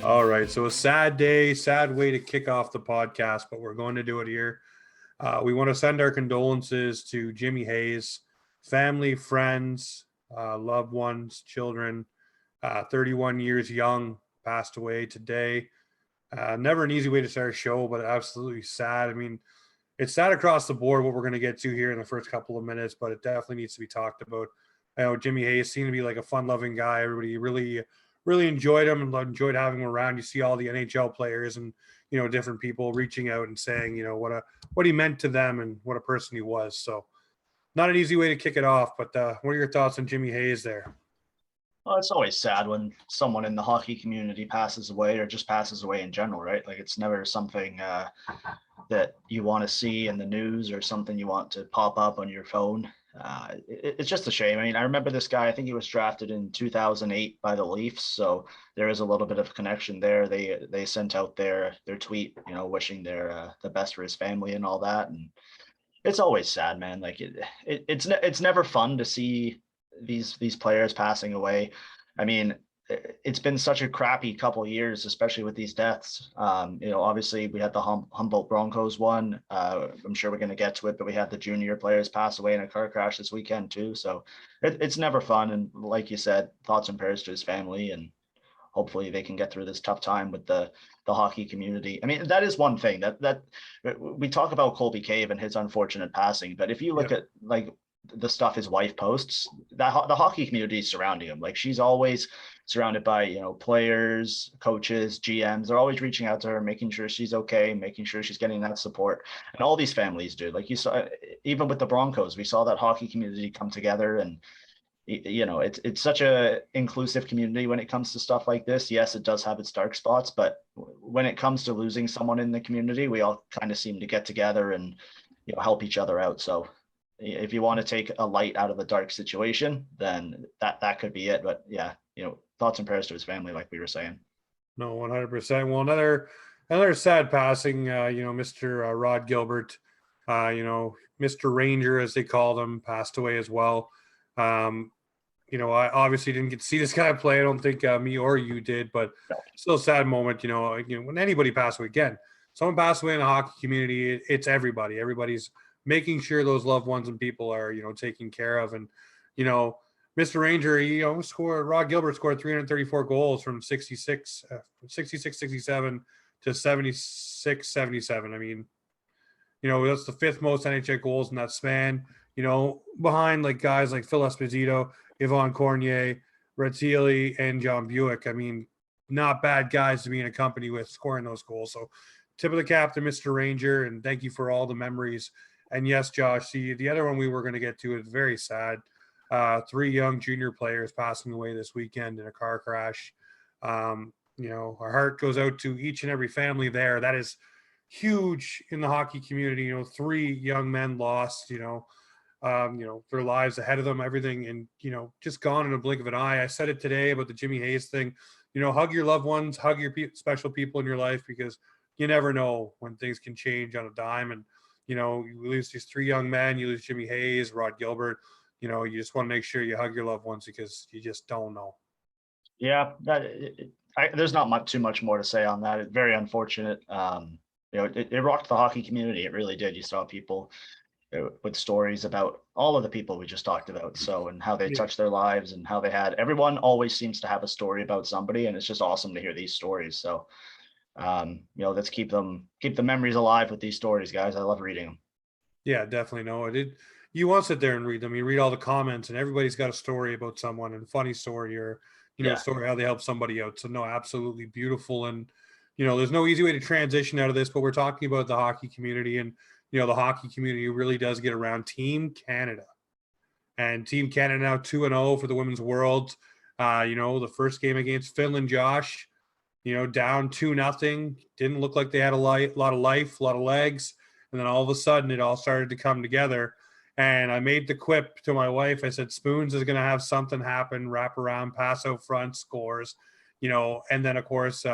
All right. So a sad day, sad way to kick off the podcast, but we're going to do it here. We want to send our condolences to Jimmy Hayes, family, friends, loved ones, children. 31 years young, passed away today. Never an easy way to start a show, but absolutely sad. I mean, it's sad across the board what we're going to get to here in the first couple of minutes, but it definitely needs to be talked about. I know Jimmy Hayes seemed to be like a fun-loving guy. Everybody really enjoyed him and enjoyed having him around. You see all the NHL players and different people reaching out and saying what he meant to them and what a person he was. So not an easy way to kick it off. But what are your thoughts on Jimmy Hayes there? Well, it's always sad when someone in the hockey community passes away or just passes away in general, right? Like it's never something that you want to see in the news or something you want to pop up on your phone. It's just a shame. I mean, I remember this guy. I think he was drafted in 2008 by the Leafs, so there is a little bit of connection there. They sent out their tweet, wishing the best for his family and all that. And it's always sad, man. Like it's never fun to see these players passing away. I mean, it's been such a crappy couple of years, especially with these deaths. Obviously we had the Humboldt Broncos one. I'm sure we're going to get to it, but we had the junior players pass away in a car crash this weekend too. So it's never fun. And like you said, thoughts and prayers to his family, and hopefully they can get through this tough time with the hockey community. I mean, that is one thing that we talk about Colby Cave and his unfortunate passing, but if you look at like the stuff his wife posts, that the hockey community is surrounding him. Like she's always surrounded by players, coaches, GMs. They're always reaching out to her, making sure she's okay, making sure she's getting that support. And all these families do. Like you saw, even with the Broncos, we saw that hockey community come together. And it's such a inclusive community when it comes to stuff like this. Yes, it does have its dark spots, but when it comes to losing someone in the community, we all kind of seem to get together and help each other out. So if you want to take a light out of a dark situation, then that could be it. But yeah, thoughts and prayers to his family, like we were saying. No, 100%. Well, another sad passing. Mr. Rod Gilbert, Mr. Ranger, as they called him, passed away as well. I obviously didn't get to see this guy play. I don't think me or you did, but still a sad moment. When anybody passes away, again, someone passed away in the hockey community, it's everybody. Everybody's making sure those loved ones and people are, taken care of. And, Mr. Ranger, Rod Gilbert scored 334 goals from 66, 67 to 76, 77. I mean, that's the fifth most NHL goals in that span, behind like guys like Phil Esposito, Yvonne Cornier, Red Sealy, and John Buick. I mean, not bad guys to be in a company with scoring those goals. So tip of the cap to Mr. Ranger, and thank you for all the memories. And yes, Josh, the other one we were going to get to is very sad. 3 young junior players passing away this weekend in a car crash. Our heart goes out to each and every family there. That is huge in the hockey community. 3 young men lost, their lives ahead of them, everything, and, just gone in a blink of an eye. I said it today about the Jimmy Hayes thing. Hug your loved ones, hug your special people in your life, because you never know when things can change on a dime. And, you lose these 3 young men, you lose Jimmy Hayes, Rod Gilbert, you just want to make sure you hug your loved ones because you just don't know. Yeah, there's not too much more to say on that. It's very unfortunate. It rocked the hockey community. It really did. You saw people with stories about all of the people we just talked about. So, and how they touched their lives and how everyone always seems to have a story about somebody. And it's just awesome to hear these stories. So, let's keep the memories alive with these stories, guys. I love reading them. Yeah, definitely. No, you want to sit there and read them. You read all the comments, and everybody's got a story about someone, and funny story, or story how they help somebody out. So no, absolutely beautiful. And there's no easy way to transition out of this, but we're talking about the hockey community, and the hockey community really does get around Team Canada, and Team Canada now 2-0 for the Women's World. The first game against Finland, Josh, down 2-0, didn't look like they had a lot of life, a lot of legs. And then all of a sudden it all started to come together. And I made the quip to my wife. I said, Spoons is going to have something happen, wrap around, pass out front, scores, and then of course,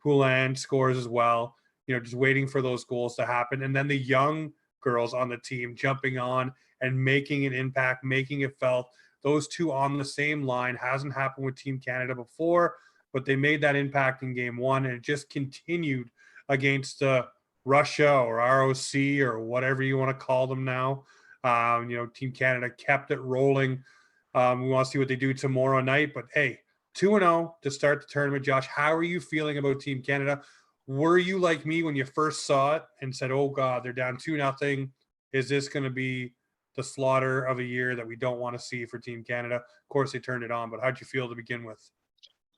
Poulin scores as well, just waiting for those goals to happen. And then the young girls on the team jumping on and making an impact, making it felt. Those two on the same line hasn't happened with Team Canada before. but they made that impact in game one, and it just continued against Russia or ROC or whatever you want to call them now. Team Canada kept it rolling. We want to see what they do tomorrow night, but hey, 2-0 to start the tournament. Josh, how are you feeling about Team Canada? Were you like me when you first saw it and said, oh God, they're down 2-0? Is this going to be the slaughter of a year that we don't want to see for Team Canada? Of course, they turned it on, but how'd you feel to begin with?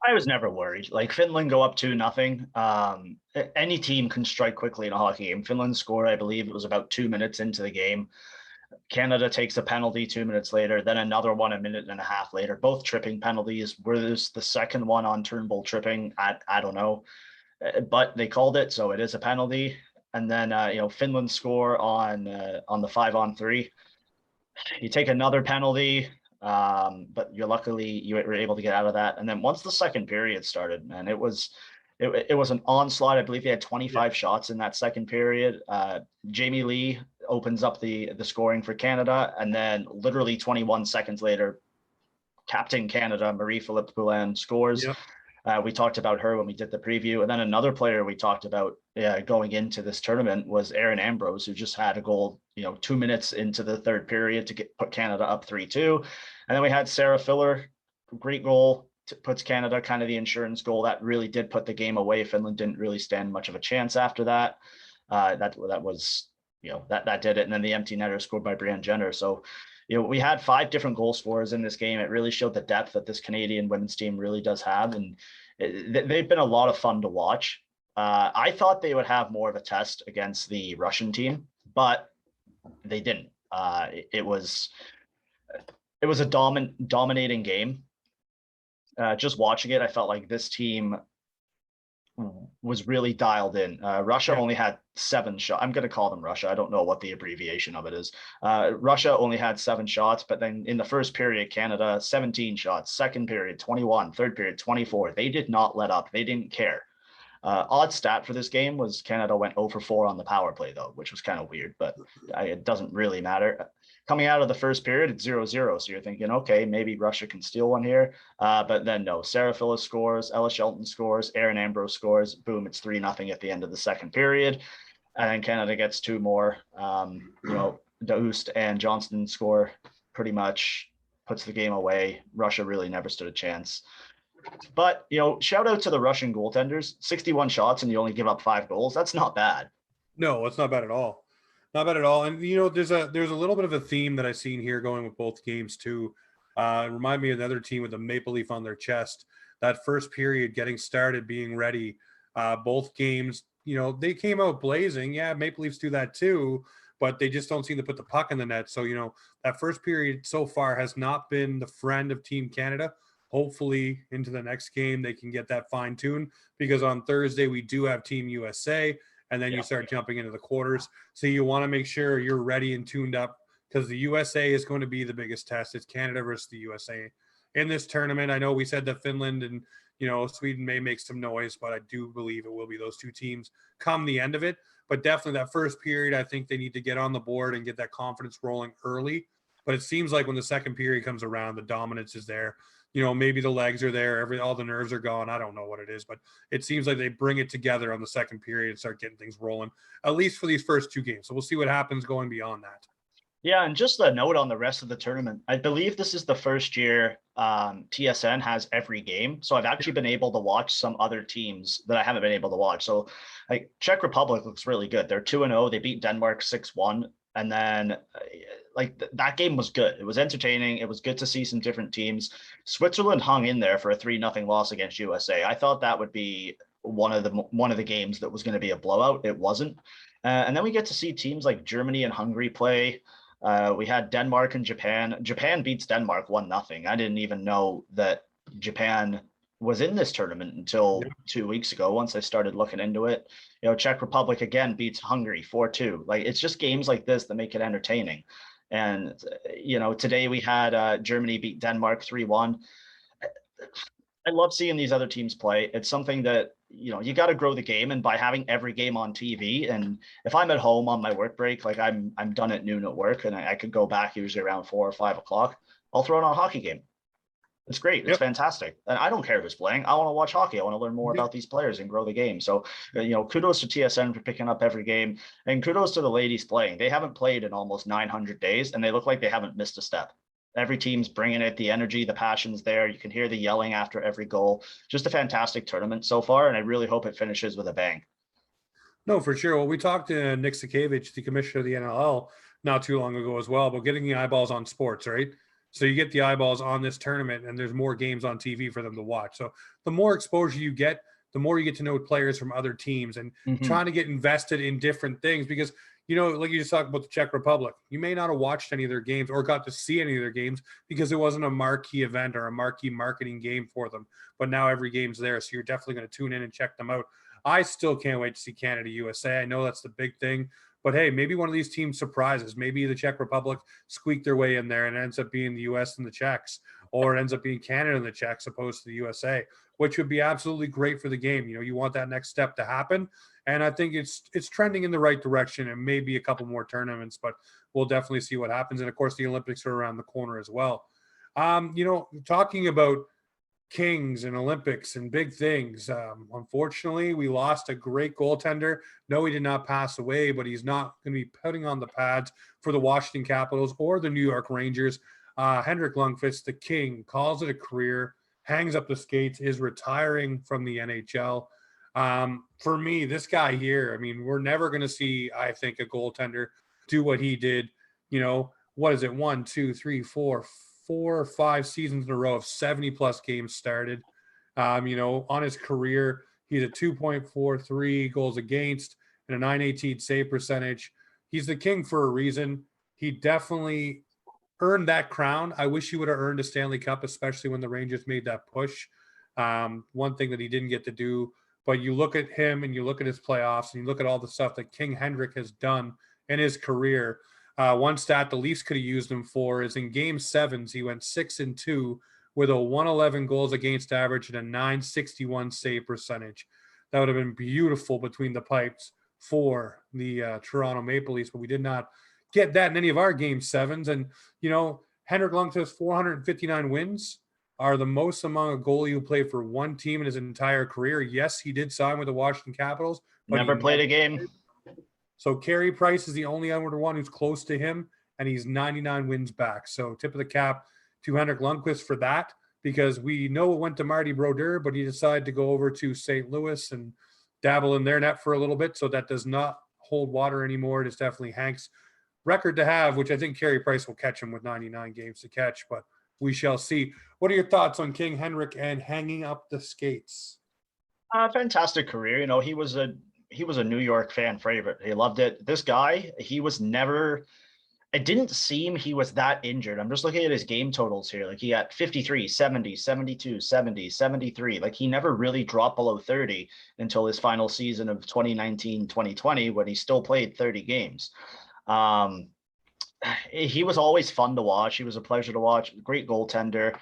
I was never worried. Like Finland go up 2-0. Any team can strike quickly in a hockey game. Finland scored, I believe it was about 2 minutes into the game. Canada takes a penalty 2 minutes later, then another one a minute and a half later. Both tripping penalties. Where's the second one on Turnbull tripping? I don't know, but they called it, so it is a penalty. And then Finland score on the 5-on-3. You take another penalty, but you were able to get out of that. And then once the second period started, man, it was an onslaught. I believe they had 25 shots in that second period. Jamie Lee opens up the scoring for Canada, and then literally 21 seconds later, Captain Canada Marie-Philippe Poulin scores. Yep. We talked about her when we did the preview. And then another player we talked about going into this tournament was Aaron Ambrose, who just had a goal, 2 minutes into the third period to put Canada up 3-2. And then we had Sarah Filler, great goal, puts Canada kind of the insurance goal. That really did put the game away. Finland didn't really stand much of a chance after that. That was, that did it. And then the empty netter scored by Brianne Jenner. So, we had 5 different goal scorers in this game. It really showed the depth that this Canadian women's team really does have. And they've been a lot of fun to watch. I thought they would have more of a test against the Russian team, but they didn't. It was a dominating game. Just watching it, I felt like this team was really dialed in. Russia only had 7 shots. I'm going to call them Russia. I don't know what the abbreviation of it is. Russia only had 7 shots, but then in the first period, Canada, 17 shots, second period, 21, third period, 24. They did not let up. They didn't care. Odd stat for this game was Canada went 0 for 4 on the power play, though, which was kind of weird, but it doesn't really matter. Coming out of the first period, it's 0-0. So you're thinking, okay, maybe Russia can steal one here. But then no, Sarah Phillips scores, Ella Shelton scores, Aaron Ambrose scores. Boom, it's 3-0 at the end of the second period. And then Canada gets 2 more. Daoust and Johnston score, pretty much puts the game away. Russia really never stood a chance. But, shout out to the Russian goaltenders. 61 shots and you only give up 5 goals. That's not bad. No, it's not bad at all. Not bad at all. And, there's a little bit of a theme that I've seen here going with both games, too. Remind me of another team with a maple leaf on their chest. That first period, getting started, being ready. Both games, they came out blazing. Yeah, Maple Leafs do that, too. But they just don't seem to put the puck in the net. So, that first period so far has not been the friend of Team Canada. Hopefully into the next game, they can get that fine tuned, because on Thursday we do have Team USA, and then you start jumping into the quarters. So you want to make sure you're ready and tuned up, because the USA is going to be the biggest test. It's Canada versus the USA in this tournament. I know we said that Finland and, Sweden may make some noise, but I do believe it will be those 2 teams come the end of it. But definitely that first period, I think they need to get on the board and get that confidence rolling early. But it seems like when the second period comes around, the dominance is there. Maybe the legs are there, all the nerves are gone. I don't know what it is, but it seems like they bring it together on the second period and start getting things rolling, at least for these first 2 games. So we'll see what happens going beyond that. Yeah, and just a note on the rest of the tournament. I believe this is the first year TSN has every game. So I've actually been able to watch some other teams that I haven't been able to watch. So like Czech Republic looks really good. They're 2-0. They beat Denmark 6-1. And then that game was good. It was entertaining. It was good to see some different teams. Switzerland hung in there for a 3-0 loss against USA. I thought that would be one of the games that was going to be a blowout. It wasn't. And then we get to see teams like Germany and Hungary play. We had Denmark and Japan. Japan beats Denmark 1-0. I didn't even know that Japan was in this tournament until 2 weeks ago, once I started looking into it. Czech Republic again beats Hungary 4-2. It's just games like this that make it entertaining. And, today we had Germany beat Denmark 3-1. I love seeing these other teams play. It's something that, you got to grow the game. And by having every game on TV, and if I'm at home on my work break, I'm done at noon at work and I could go back usually around 4 or 5 o'clock, I'll throw on a hockey game. It's great. It's Yep. fantastic. And I don't care who's playing. I want to watch hockey. I want to learn more Yep. about these players and grow the game. So, kudos to TSN for picking up every game, and kudos to the ladies playing. They haven't played in almost 900 days, and they look like they haven't missed a step. Every team's bringing it, the energy, the passion's there. You can hear the yelling after every goal. Just a fantastic tournament so far, and I really hope it finishes with a bang. No, for sure. Well, we talked to Nick Sakavich, the commissioner of the NLL, not too long ago as well, about getting the eyeballs on sports, right? So you get the eyeballs on this tournament, and there's more games on TV for them to watch. So the more exposure you get, the more you get to know players from other teams and trying to get invested in different things. Because, like you just talked about the Czech Republic, you may not have watched any of their games or got to see any of their games because it wasn't a marquee event or a marquee marketing game for them. But now every game's there, so you're definitely going to tune in and check them out. I still can't wait to see Canada USA. I know that's the big thing, but hey, maybe one of these teams surprises. Maybe the Czech Republic squeak their way in there and it ends up being the US and the Czechs, or it ends up being Canada and the Czechs opposed to the USA, which would be absolutely great for the game. You want that next step to happen. And I think it's trending in the right direction, and maybe a couple more tournaments, but we'll definitely see what happens. And of course, the Olympics are around the corner as well. Talking about Kings and Olympics and big things. Unfortunately, we lost a great goaltender. No, he did not pass away, but he's not going to be putting on the pads for the Washington Capitals or the New York Rangers. Henrik Lundqvist, the King, calls it a career, hangs up the skates, is retiring from the NHL. For me, this guy here, we're never going to see, I think, a goaltender do what he did. What is it? 1, 2, 3, 4 or 5 seasons in a row of 70 plus games started. On his career, he's a 2.43 goals against and a 918 save percentage. He's the King for a reason. He definitely earned that crown. I wish he would have earned a Stanley Cup, especially when the Rangers made that push. One thing that he didn't get to do, but you look at him and you look at his playoffs and you look at all the stuff that King Henrik has done in his career. One stat the Leafs could have used him for is in Game 7s, he went 6-2 with a 111 goals against average and a 961 save percentage. That would have been beautiful between the pipes for the Toronto Maple Leafs, but we did not get that in any of our Game 7s. And, Henrik Lundqvist's 459 wins are the most among a goalie who played for one team in his entire career. Yes, he did sign with the Washington Capitals, but Never played a game. So Carey Price is the only other one who's close to him, and he's 99 wins back. So tip of the cap to Henrik Lundqvist for that, because we know it went to Marty Brodeur, but he decided to go over to St. Louis and dabble in their net for a little bit. So that does not hold water anymore. It is definitely Hank's record to have, which I think Carey Price will catch him with 99 games to catch, but we shall see. What are your thoughts on King Henrik and hanging up the skates? Fantastic career. He was a New York fan favorite. He loved it. This guy, it didn't seem he was that injured. I'm just looking at his game totals here. Like he got 53, 70, 72, 70, 73. Like he never really dropped below 30 until his final season of 2019-2020 when he still played 30 games. He was always fun to watch. He was a pleasure to watch. Great goaltender.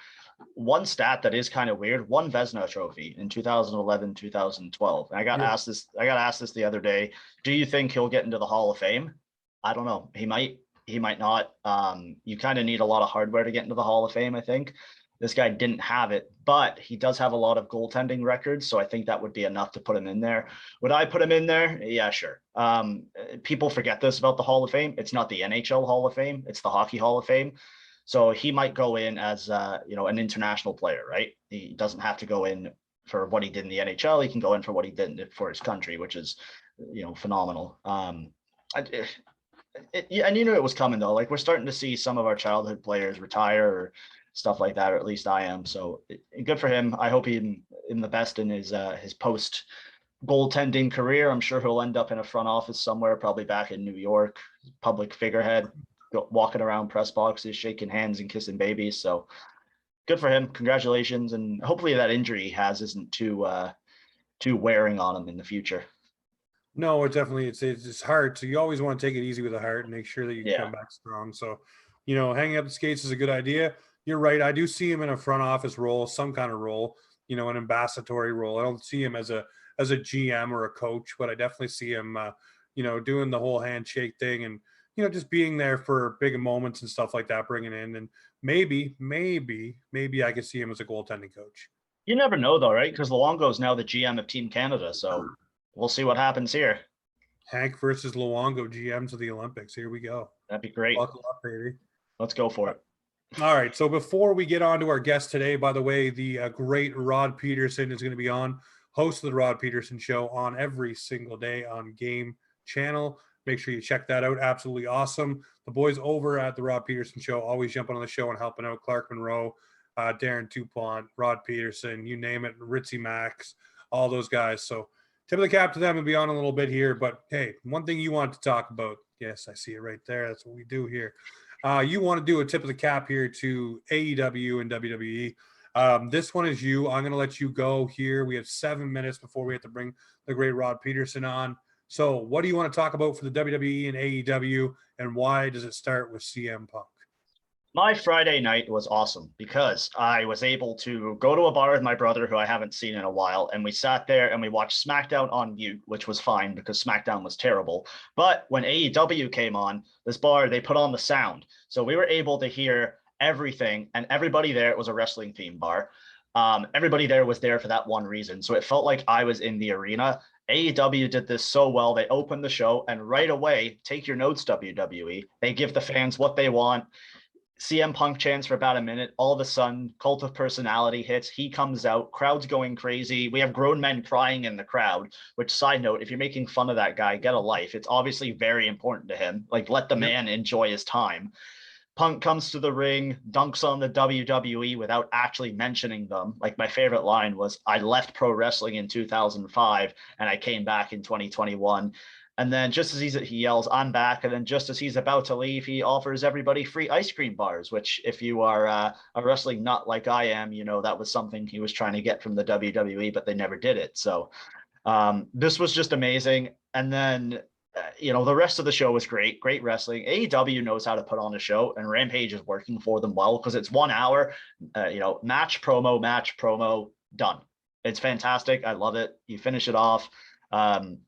One stat that is kind of weird: won Vezina Trophy in 2011, 2012. And I got asked this the other day. Do you think he'll get into the Hall of Fame? I don't know. He might not. You kind of need a lot of hardware to get into the Hall of Fame, I think. This guy didn't have it, but he does have a lot of goaltending records, so I think that would be enough to put him in there. Would I put him in there? Yeah, sure. People forget this about the Hall of Fame. It's not the NHL Hall of Fame. It's the Hockey Hall of Fame. So he might go in as an international player, right? He doesn't have to go in for what he did in the NHL. He can go in for what he did for his country, which is, phenomenal. And you knew it was coming though. Like we're starting to see some of our childhood players retire or stuff like that, or at least I am. So good for him. I hope he's in the best in his post goaltending career. I'm sure he'll end up in a front office somewhere, probably back in New York, public figurehead, walking around press boxes, shaking hands and kissing babies. So good for him. Congratulations. And hopefully that injury he has isn't too wearing on him in the future. No, it's hard. So you always want to take it easy with the heart and make sure that you can come back strong. So, hanging up the skates is a good idea. You're right. I do see him in a front office role, some kind of role, an ambassadorial role. I don't see him as a GM or a coach, but I definitely see him, doing the whole handshake thing and just being there for big moments and stuff like that, bringing in, and maybe I could see him as a goaltending coach. You never know, though, right? Because Luongo is now the GM of Team Canada, so we'll see what happens here. Hank versus Luongo, GMs of the Olympics. Here we go. That'd be great. Buckle up, baby. Let's go for it. All right. So before we get on to our guest today, by the way, the great Rod Pedersen is going to be on, host of the Rod Pedersen Show, on every single day on Game Channel. Make sure you check that out. Absolutely awesome. The boys over at the Rod Pedersen Show always jumping on the show and helping out. Clark Monroe, Darren Dupont, Rod Pedersen, you name it, Ritzy Max, all those guys. So tip of the cap to them and be on a little bit here. But hey, one thing you want to talk about. Yes, I see it right there. That's what we do here. You want to do a tip of the cap here to AEW and WWE. This one is you. I'm going to let you go here. We have 7 minutes before we have to bring the great Rod Pedersen on. So what do you want to talk about for the WWE and AEW, and why does it start with CM Punk? My Friday night was awesome because I was able to go to a bar with my brother who I haven't seen in a while, and we sat there and we watched SmackDown on mute, which was fine because SmackDown was terrible. But when AEW came on, this bar, they put on the sound. So we were able to hear everything, and everybody there, it was a wrestling theme bar. Everybody there was there for that one reason. So it felt like I was in the arena. AEW did this so well. They opened the show and right away, take your notes, WWE. They give the fans what they want. CM Punk chants for about a minute. All of a sudden, Cult of Personality hits. He comes out. Crowd's going crazy. We have grown men crying in the crowd, which, side note, if you're making fun of that guy, get a life. It's obviously very important to him. Like, let the man enjoy his time. Punk comes to the ring, dunks on the WWE without actually mentioning them. Like, my favorite line was, I left pro wrestling in 2005 and I came back in 2021. And then just as he yells, I'm back. And then just as he's about to leave, he offers everybody free ice cream bars, which if you are a wrestling nut like I am, you know, that was something he was trying to get from the WWE, but they never did it. So this was just amazing. And then, the rest of the show was great wrestling. AEW knows how to put on a show, and Rampage is working for them well because it's 1 hour, match, promo, done. It's fantastic. I love it. You finish it off.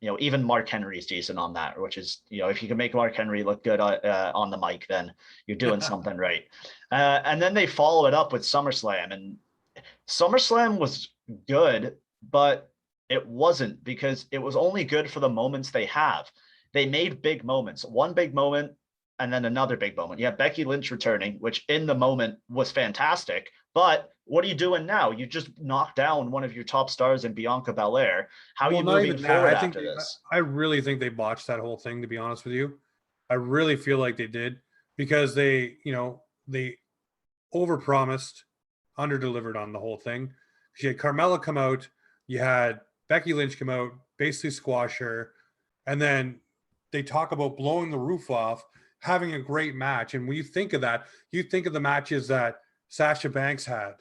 Even Mark Henry's decent on that, which is, if you can make Mark Henry look good on the mic, then you're doing something right. And then they follow it up with SummerSlam, and SummerSlam was good, but it wasn't, because it was only good for the moments they have. They made big moments, one big moment and then another big moment. You have Becky Lynch returning, which in the moment was fantastic, but what are you doing now? You just knocked down one of your top stars in Bianca Belair. How are you moving forward after this? I really think they botched that whole thing, to be honest with you. I really feel like they did, because they overpromised, underdelivered on the whole thing. You had Carmella come out, you had Becky Lynch come out, basically squash her, and then they talk about blowing the roof off, having a great match. And when you think of that, you think of the matches that Sasha Banks had,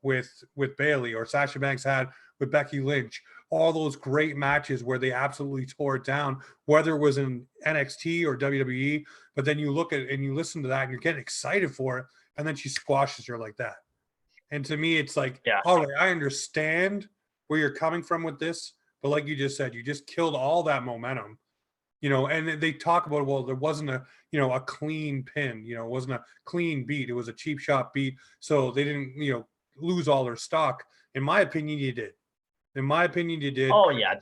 with Bayley, or Sasha Banks had with Becky Lynch, all those great matches where they absolutely tore it down, whether it was in NXT or WWE. But then you look at it and you listen to that and you're getting excited for it, and then she squashes her like that. And to me, it's like, all right, I understand where you're coming from with this, but like you just said, you just killed all that momentum. And they talk about, well, there wasn't a clean pin, it wasn't a clean beat. It was a cheap shot beat. So they didn't, lose all their stock. In my opinion, you did. Oh yeah.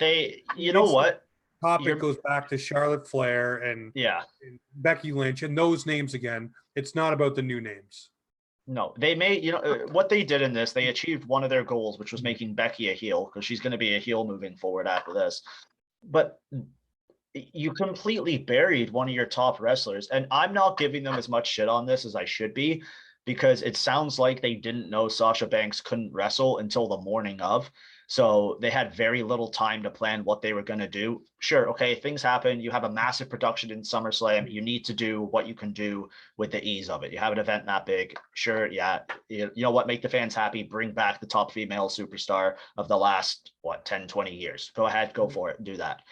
What? Topic goes back to Charlotte Flair and Becky Lynch and those names again. It's not about the new names. No, they made, what they did in this, they achieved one of their goals, which was making Becky a heel, because she's going to be a heel moving forward after this. But you completely buried one of your top wrestlers, and I'm not giving them as much shit on this as I should be, because it sounds like they didn't know Sasha Banks couldn't wrestle until the morning of. So they had very little time to plan what they were going to do. Sure, okay, things happen. You have a massive production in SummerSlam. You need to do what you can do with the ease of it. You have an event that big. Sure, yeah. You know what? Make the fans happy. Bring back the top female superstar of the last, 10, 20 years. Go ahead, go for it, and do that.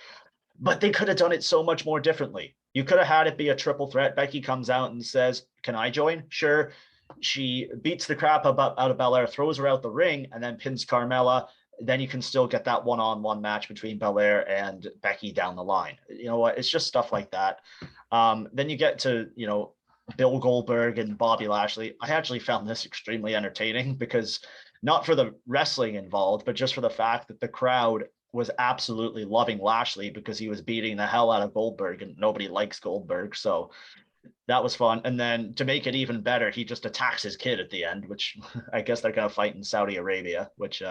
But they could have done it so much more differently. You could have had it be a triple threat. Becky comes out and says, can I join? Sure. She beats the crap out of Belair, throws her out the ring, and then pins Carmella. then you can still get that one-on-one match between Belair and Becky down the line. You know what? It's just stuff like that. Then you get to, Bill Goldberg and Bobby Lashley. I actually found this extremely entertaining because not for the wrestling involved, but just for the fact that the crowd was absolutely loving Lashley because he was beating the hell out of Goldberg, and nobody likes Goldberg. So that was fun. And then to make it even better, he just attacks his kid at the end, which I guess they're going to fight in Saudi Arabia, which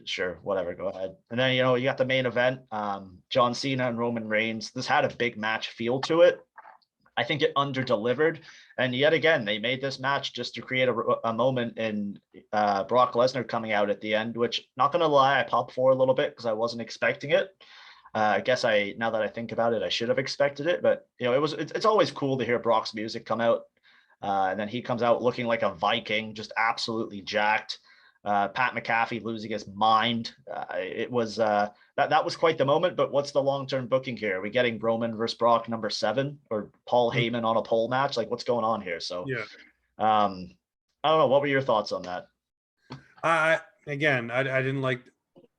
sure, whatever, go ahead. And then, you got the main event, John Cena and Roman Reigns. This had a big match feel to it. I think it under-delivered. And yet again, they made this match just to create a moment in Brock Lesnar coming out at the end, which, not going to lie, I popped for a little bit because I wasn't expecting it. I guess now that I think about it, I should have expected it. But, it's always cool to hear Brock's music come out. And then he comes out looking like a Viking, just absolutely jacked. Pat McAfee losing his mind. It was that was quite the moment. But what's the long-term booking here? Are we getting Roman versus Brock number 7 or Paul Heyman on a pole match? Like, what's going on here? So yeah, I don't know. What were your thoughts on that? I didn't like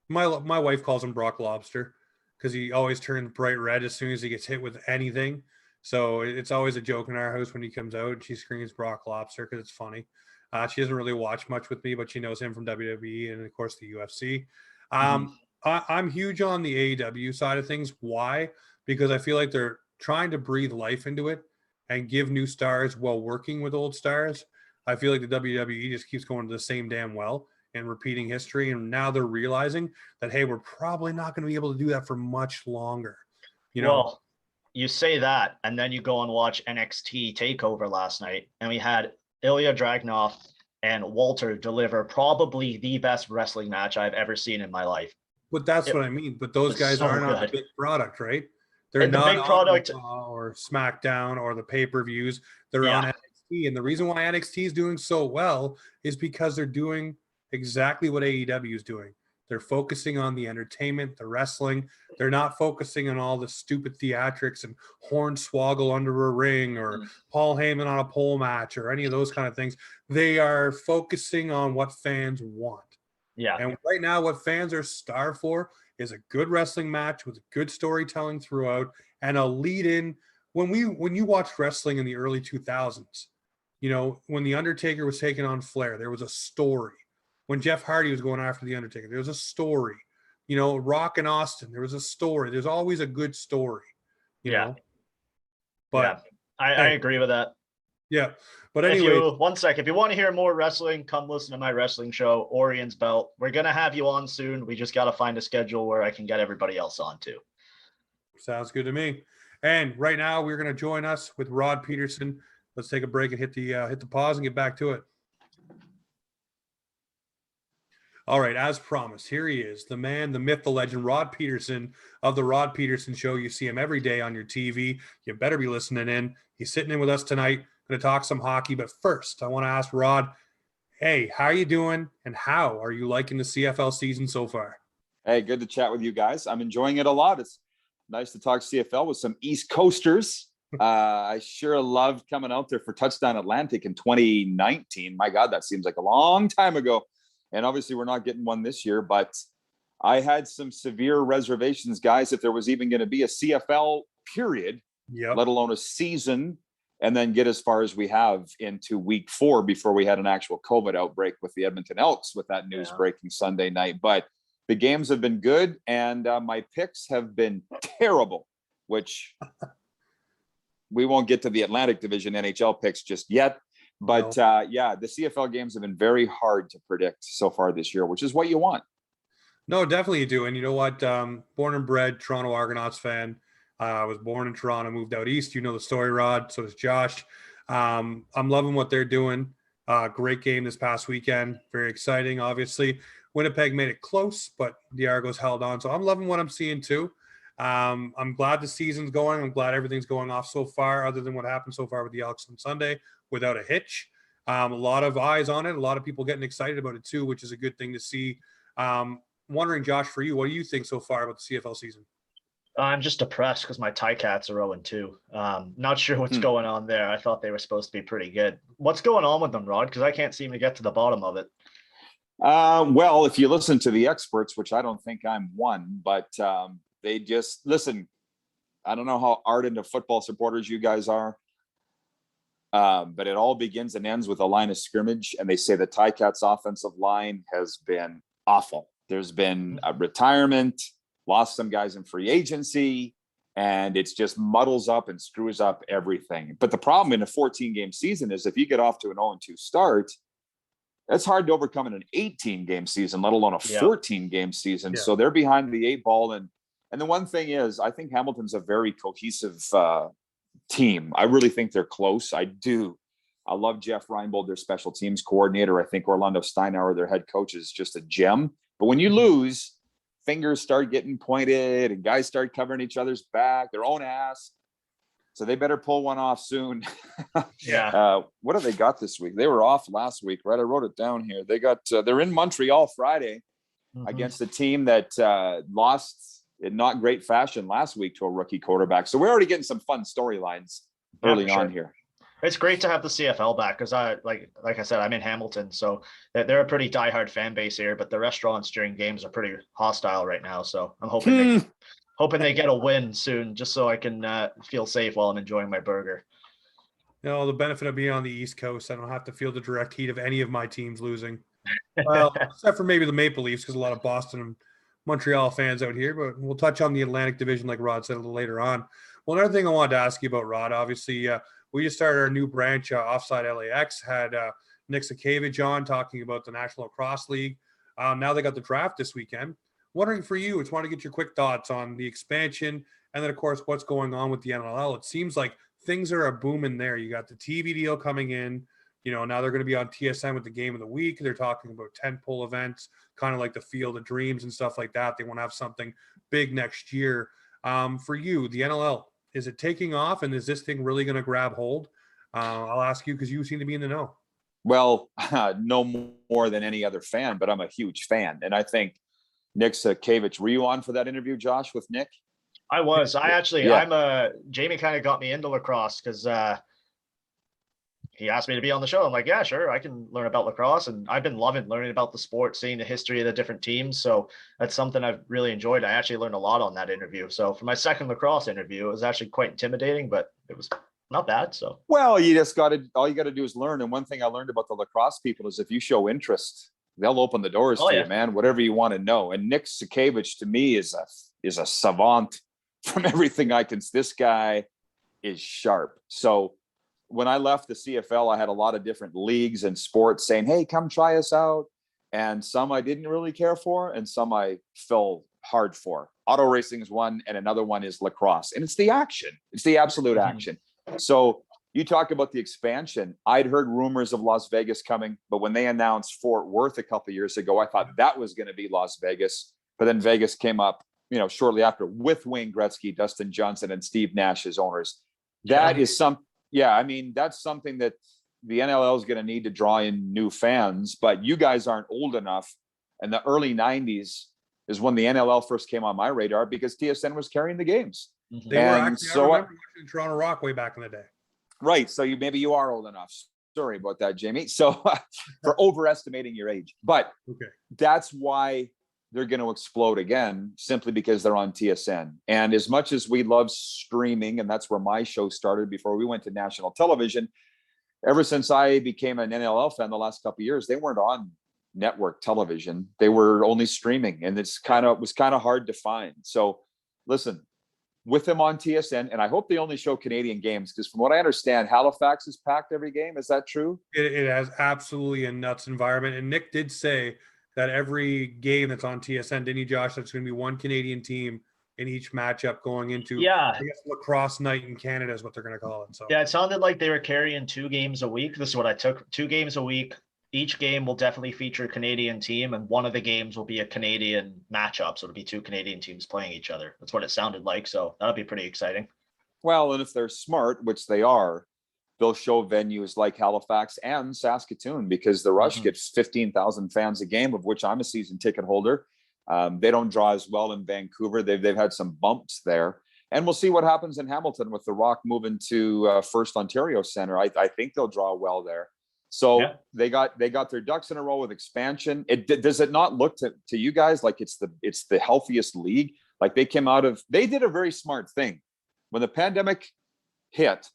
my wife calls him Brock Lobster because he always turns bright red as soon as he gets hit with anything. So it's always a joke in our house when he comes out. She screams Brock Lobster because it's funny. She doesn't really watch much with me, but she knows him from WWE and, of course, the UFC. I'm huge on the AEW side of things. Why? Because I feel like they're trying to breathe life into it and give new stars while working with old stars. I feel like the WWE just keeps going to the same damn well and repeating history. And now they're realizing that, hey, we're probably not going to be able to do that for much longer. Well, you say that, and then you go and watch NXT TakeOver last night, and we had Ilya Dragunov and Walter deliver probably the best wrestling match I've ever seen in my life. But that's what I mean. But those guys aren't on the big product, right? They're and not the big product or SmackDown or the pay-per-views. They're on NXT. And the reason why NXT is doing so well is because they're doing exactly what AEW is doing. They're focusing on the entertainment, the wrestling. They're not focusing on all the stupid theatrics and Hornswoggle under a ring or Paul Heyman on a pole match or any of those kind of things. They are focusing on what fans want. Yeah. And right now, what fans are starved for is a good wrestling match with good storytelling throughout and a lead in. When you watched wrestling in the early 2000s, when The Undertaker was taking on Flair, there was a story. When Jeff Hardy was going after The Undertaker, there was a story. Rock and Austin, there was a story. There's always a good story, know. But I agree with that. Yeah. But anyway, one sec. If you want to hear more wrestling, come listen to my wrestling show, Orion's Belt. We're going to have you on soon. We just got to find a schedule where I can get everybody else on too. Sounds good to me. And right now we're going to join us with Rod Pedersen. Let's take a break and hit the pause and get back to it. All right, as promised, here he is, the man, the myth, the legend, Rod Pedersen of the Rod Pedersen Show. You see him every day on your TV. You better be listening in. He's sitting in with us tonight. Going to talk some hockey. But first, I want to ask Rod, hey, how are you doing? And how are you liking the CFL season so far? Hey, good to chat with you guys. I'm enjoying it a lot. It's nice to talk CFL with some East Coasters. I sure loved coming out there for Touchdown Atlantic in 2019. My God, that seems like a long time ago. And obviously we're not getting one this year, but I had some severe reservations, guys, if there was even going to be a CFL period, let alone a season, and then get as far as we have into week 4 before we had an actual COVID outbreak with the Edmonton Elks with that news breaking Sunday night. But the games have been good, and my picks have been terrible, which we won't get to the Atlantic Division NHL picks just yet. But the CFL games have been very hard to predict so far this year, which is what you want. No, definitely you do. And you know what? Born and bred Toronto Argonauts fan. I was born in Toronto, moved out east. You know the story, Rod. So does Josh. I'm loving what they're doing. Great game this past weekend. Very exciting, obviously. Winnipeg made it close, but the Argos held on. So I'm loving what I'm seeing too. I'm glad the season's going. I'm glad everything's going off so far, other than what happened so far with the Elks on Sunday without a hitch. A lot of eyes on it. A lot of people getting excited about it too, which is a good thing to see. Wondering, Josh, for you, what do you think so far about the CFL season? I'm just depressed because my Ticats are 0-2. Not sure what's going on there. I thought they were supposed to be pretty good. What's going on with them, Rod? Because I can't seem to get to the bottom of it. Well, if you listen to the experts, which I don't think I'm one, but they just listen. I don't know how ardent of football supporters you guys are, but it all begins and ends with a line of scrimmage. And they say the Ticats offensive line has been awful. There's been a retirement, lost some guys in free agency, and it's just muddles up and screws up everything. But the problem in a 14-game season is if you get off to an 0-2 start, that's hard to overcome in an 18-game season, let alone a 14-game season. Yeah. So they're behind the 8 ball. And the one thing is, I think Hamilton's a very cohesive team. I really think they're close. I do. I love Jeff Reinbold, their special teams coordinator. I think Orlando Steinauer, their head coach, is just a gem. But when you lose, fingers start getting pointed and guys start covering each other's back, their own ass. So they better pull one off soon. Yeah. What have they got this week? They were off last week, right? I wrote it down here. They got they're in Montreal Friday against a team that lost in not great fashion last week to a rookie quarterback. So we're already getting some fun storylines early on here. It's great to have the CFL back because like I said, I'm in Hamilton, so they're a pretty diehard fan base here. But the restaurants during games are pretty hostile right now. So I'm hoping they get a win soon, just so I can feel safe while I'm enjoying my burger. You know, the benefit of being on the East Coast, I don't have to feel the direct heat of any of my teams losing. Well, except for maybe the Maple Leafs, because a lot of Boston and Montreal fans out here. But we'll touch on the Atlantic Division, like Rod said, a little later on. Well, another thing I wanted to ask you about, Rod, obviously, we just started our new branch, Offside LAX, had Nick Sakavich on talking about the National Lacrosse League. Now they got the draft this weekend. Wondering for you, just want to get your quick thoughts on the expansion and then, of course, what's going on with the NLL. It seems like things are a booming there. You got the TV deal coming in. You know, now they're going to be on TSN with the game of the week. They're talking about tentpole events, kind of like the Field of Dreams and stuff like that. They want to have something big next year. For you, the NLL, is it taking off, and is this thing really going to grab hold? I'll ask you because you seem to be in the know. Well, no more than any other fan, but I'm a huge fan. And I think Nick Sakavich, were you on for that interview, Josh, with Nick? I was. Jamie kind of got me into lacrosse because he asked me to be on the show. I'm like, yeah, sure, I can learn about lacrosse. And I've been loving learning about the sport, seeing the history of the different teams. So that's something I've really enjoyed. I actually learned a lot on that interview. So for my second lacrosse interview, it was actually quite intimidating, but it was not bad. So, well, all you got to do is learn. And one thing I learned about the lacrosse people is if you show interest, they'll open the doors to you, man, whatever you want to know. And Nick Sakavich to me is a savant from everything I can. This guy is sharp. So when I left the CFL, I had a lot of different leagues and sports saying, hey, come try us out. And some I didn't really care for, and some I fell hard for. Auto racing is one, and another one is lacrosse. And it's the action. It's the absolute action. So you talk about the expansion. I'd heard rumors of Las Vegas coming, but when they announced Fort Worth a couple of years ago, I thought that was going to be Las Vegas. But then Vegas came up, shortly after with Wayne Gretzky, Dustin Johnson, and Steve Nash as owners. That is that's something that the NLL is going to need to draw in new fans. But you guys aren't old enough. And the early 90s is when the NLL first came on my radar because TSN was carrying the games. They were actually, I remember watching Toronto Rock way back in the day. Right. So maybe you are old enough. Sorry about that, Jamie. So for overestimating your age, but that's why they're going to explode again, simply because they're on TSN. And as much as we love streaming, and that's where my show started before we went to national television, ever since I became an NLL fan the last couple of years, they weren't on network television. They were only streaming, and it was kind of hard to find. So listen, with them on TSN, and I hope they only show Canadian games, because from what I understand, Halifax is packed every game. Is that true? It has absolutely a nuts environment. And Nick did say that every game that's on TSN, didn't he, Josh, that's going to be one Canadian team in each matchup going into, I guess, lacrosse night in Canada is what they're going to call it. So yeah, it sounded like they were carrying 2 games a week. This is what I took, 2 games a week. Each game will definitely feature a Canadian team, and one of the games will be a Canadian matchup. So it'll be 2 Canadian teams playing each other. That's what it sounded like. So that'll be pretty exciting. Well, and if they're smart, which they are, they'll show venues like Halifax and Saskatoon, because the Rush gets 15,000 fans a game, of which I'm a season ticket holder. They don't draw as well in Vancouver. They've had some bumps there. And we'll see what happens in Hamilton with the Rock moving to First Ontario Center. I think they'll draw well there. So Yeah. they got their ducks in a row with expansion. Does it not look to you guys like it's the healthiest league? Like they did a very smart thing. When the pandemic hit,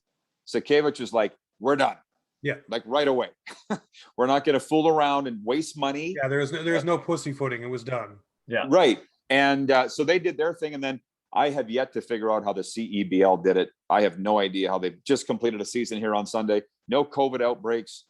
Sakevich was like, we're done. Yeah. Like right away. We're not going to fool around and waste money. Yeah, there's no pussyfooting. It was done. Yeah. Right. And so they did their thing. And then I have yet to figure out how the CEBL did it. I have no idea how they've just completed a season here on Sunday. No COVID outbreaks.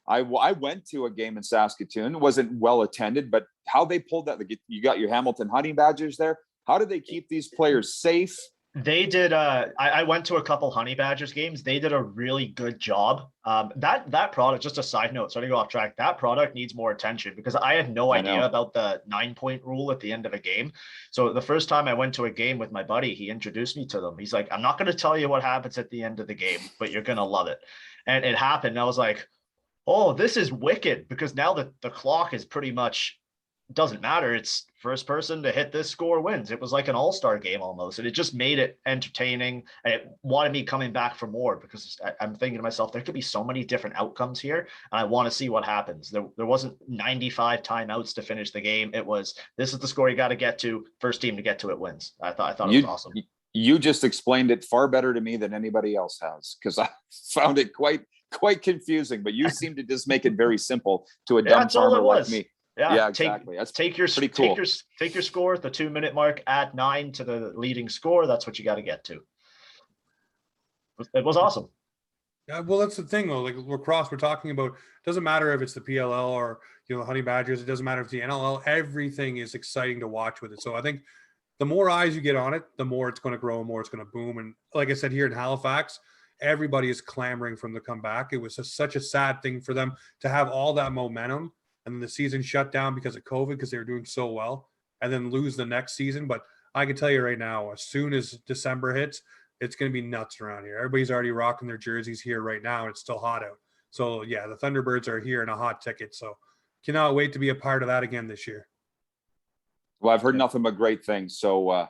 I went to a game in Saskatoon. It wasn't well attended, but how they pulled that, you got your Hamilton Honey Badgers there. How did they keep these players safe? They did. I went to a couple Honey Badgers games. They did a really good job. That product, just a side note, sorry to go off track. That product needs more attention because I had no idea about the 9-point rule at the end of a game. So the first time I went to a game with my buddy, he introduced me to them. He's like, I'm not going to tell you what happens at the end of the game, but you're going to love it. And it happened. And I was like, oh, this is wicked, because now the clock is pretty much, doesn't matter. It's first person to hit this score wins. It was like an all-star game almost. And it just made it entertaining. And it wanted me coming back for more, because I'm thinking to myself, there could be so many different outcomes here. And I want to see what happens. There wasn't 95 timeouts to finish the game. It was, this is the score you got to get to. First team to get to it wins. I thought it was awesome. You just explained it far better to me than anybody else has, because I found it quite confusing, but you seem to just make it very simple to a dumb farmer like me. Yeah, exactly. Take your score at the 2-minute mark, add 9 to the leading score. That's what you got to get to. It was awesome. Yeah, well, that's the thing though. Like lacrosse, we're talking about. Doesn't matter if it's the PLL or Honey Badgers. It doesn't matter if it's the NLL. Everything is exciting to watch with it. So I think the more eyes you get on it, the more it's going to grow, and more it's going to boom. And like I said, here in Halifax, everybody is clamoring from the comeback. It was such a sad thing for them to have all that momentum, and then the season shut down because of COVID, because they were doing so well, and then lose the next season. But I can tell you right now, as soon as December hits, it's going to be nuts around here. Everybody's already rocking their jerseys here right now. It's still hot out. So yeah, the Thunderbirds are here in a hot ticket. So cannot wait to be a part of that again this year. Well, I've heard nothing but great things. So,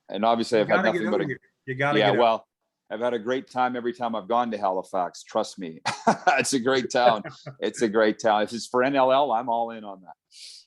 and obviously I've had nothing but well, I've had a great time every time I've gone to Halifax. Trust me. It's a great town. It's a great town. If it's for NLL, I'm all in on that.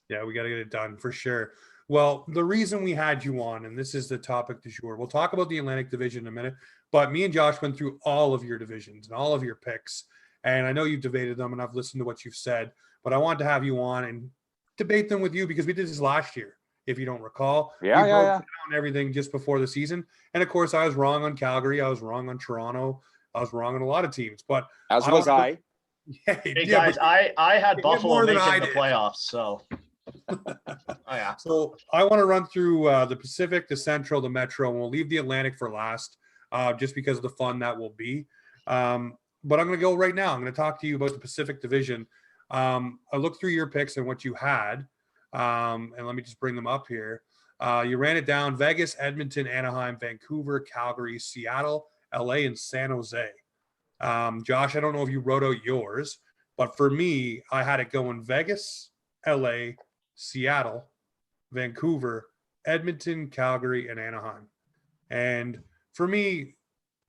Yeah, we got to get it done for sure. Well, the reason we had you on, and this is the topic du jour, we'll talk about the Atlantic Division in a minute, but me and Josh went through all of your divisions and all of your picks. And I know you've debated them, and I've listened to what you've said, but I wanted to have you on and debate them with you, because we did this last year, if you don't recall. Yeah. Down everything just before the season. And of course, I was wrong on Calgary. I was wrong on Toronto. I was wrong on a lot of teams. But as was I. Hey guys, I had Buffalo making the playoffs. So, yeah. So I want to run through the Pacific, the Central, the Metro, and we'll leave the Atlantic for last, just because of the fun that will be. But I'm going to go right now. I'm going to talk to you about the Pacific Division. I looked through your picks and what you had. And let me just bring them up here. You ran it down: Vegas, Edmonton, Anaheim, Vancouver, Calgary, Seattle, LA, and San Jose. Josh, I don't know if you wrote out yours, but for me, I had it going Vegas, LA, Seattle, Vancouver, Edmonton, Calgary, and Anaheim. And for me,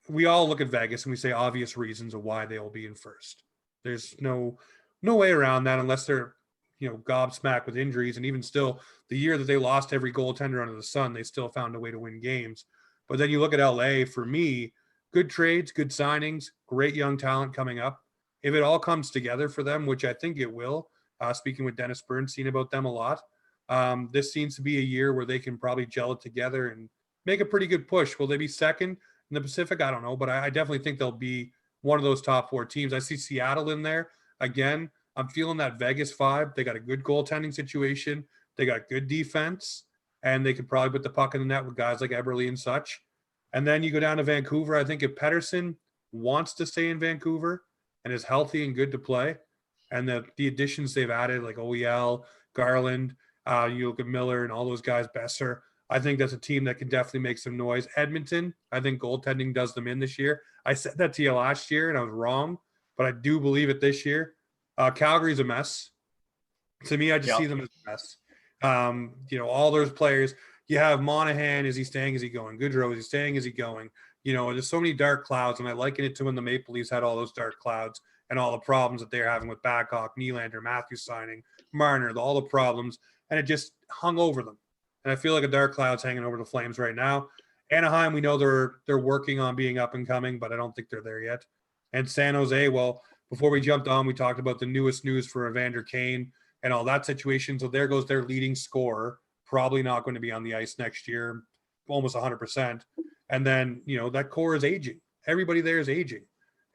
we all look at Vegas and we say obvious reasons of why they will be in first. There's no way around that, unless they're gobsmacked with injuries. And even still, the year that they lost every goaltender under the sun, they still found a way to win games. But then you look at LA, for me, good trades, good signings, great young talent coming up. If it all comes together for them, which I think it will, speaking with Dennis Bernstein about them a lot, this seems to be a year where they can probably gel it together and make a pretty good push. Will they be second in the Pacific? I don't know, but I definitely think they'll be one of those top 4 teams. I see Seattle in there. Again, I'm feeling that Vegas vibe. They got a good goaltending situation. They got good defense, and they could probably put the puck in the net with guys like Eberle and such. And then you go down to Vancouver. I think if Pedersen wants to stay in Vancouver and is healthy and good to play, and the additions they've added, like OEL, Garland, you look at Miller and all those guys, Besser, I think that's a team that can definitely make some noise. Edmonton, I think goaltending does them in this year. I said that to you last year, and I was wrong, but I do believe it this year. Calgary's a mess. To me, I just see them as a mess. All those players. You have Monahan. Is he staying? Is he going? Goodrow. Is he staying? Is he going? There's so many dark clouds, and I liken it to when the Maple Leafs had all those dark clouds, and all the problems that they're having with Babcock, Nylander, Matthews signing, Marner, all the problems, and it just hung over them. And I feel like a dark cloud's hanging over the Flames right now. Anaheim, we know they're working on being up and coming, but I don't think they're there yet. And San Jose, well, before we jumped on, we talked about the newest news for Evander Kane and all that situation. So there goes their leading scorer, probably not going to be on the ice next year, almost 100%. And then, that core is aging. Everybody there is aging.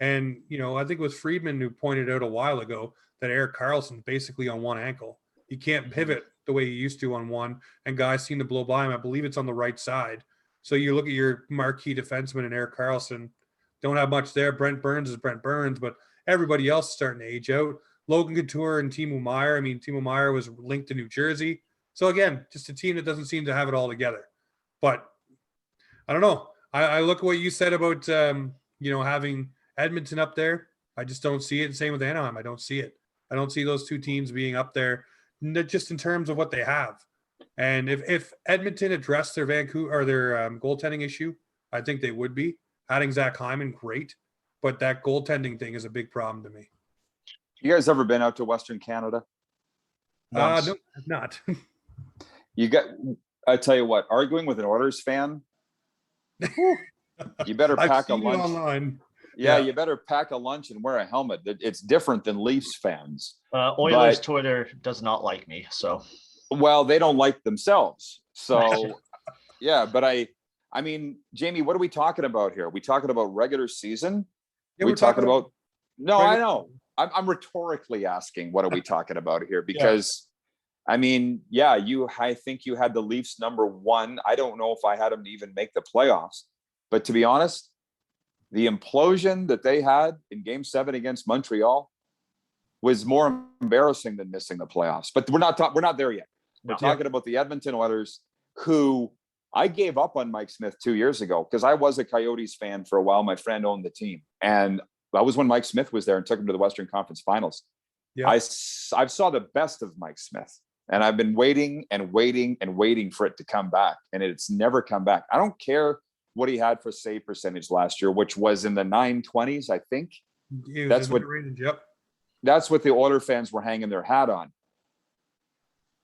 And, I think it was Friedman who pointed out a while ago that Erik Karlsson's basically on one ankle. He can't pivot the way he used to on one, and guys seem to blow by him. I believe it's on the right side. So you look at your marquee defenseman and Erik Karlsson, don't have much there. Brent Burns is Brent Burns, but everybody else is starting to age out. Logan Couture and Timo Meier. I mean, Timo Meier was linked to New Jersey. So again, just a team that doesn't seem to have it all together. But I don't know. I look at what you said about, having Edmonton up there. I just don't see it. Same with Anaheim. I don't see it. I don't see those two teams being up there just in terms of what they have. And if Edmonton addressed their Vancouver or their goaltending issue, I think they would be. Adding Zach Hyman, great. But that goaltending thing is a big problem to me. You guys ever been out to Western Canada? No, I've not. I tell you what, arguing with an Oilers fan, you better pack a lunch. Online. Yeah, you better pack a lunch and wear a helmet. It's different than Leafs fans. Oilers Twitter does not like me, so. Well, they don't like themselves. So, yeah, but I mean, Jamie, what are we talking about here? Are we talking about regular season? Yeah, we're talking about. No, I know. I'm rhetorically asking, what are we talking about here? Because, I mean, I think you had the Leafs number one. I don't know if I had them to even make the playoffs. But to be honest, the implosion that they had in Game 7 against Montreal was more embarrassing than missing the playoffs. But we're not there yet. We're talking about the Edmonton Oilers, who I gave up on Mike Smith 2 years ago because I was a Coyotes fan for a while. My friend owned the team, and that was when Mike Smith was there and took him to the Western Conference Finals. Yeah. I've saw the best of Mike Smith, and I've been waiting and waiting and waiting for it to come back, and it's never come back. I don't care what he had for save percentage last year, which was in the 920s, I think. That's what the Oilers fans were hanging their hat on.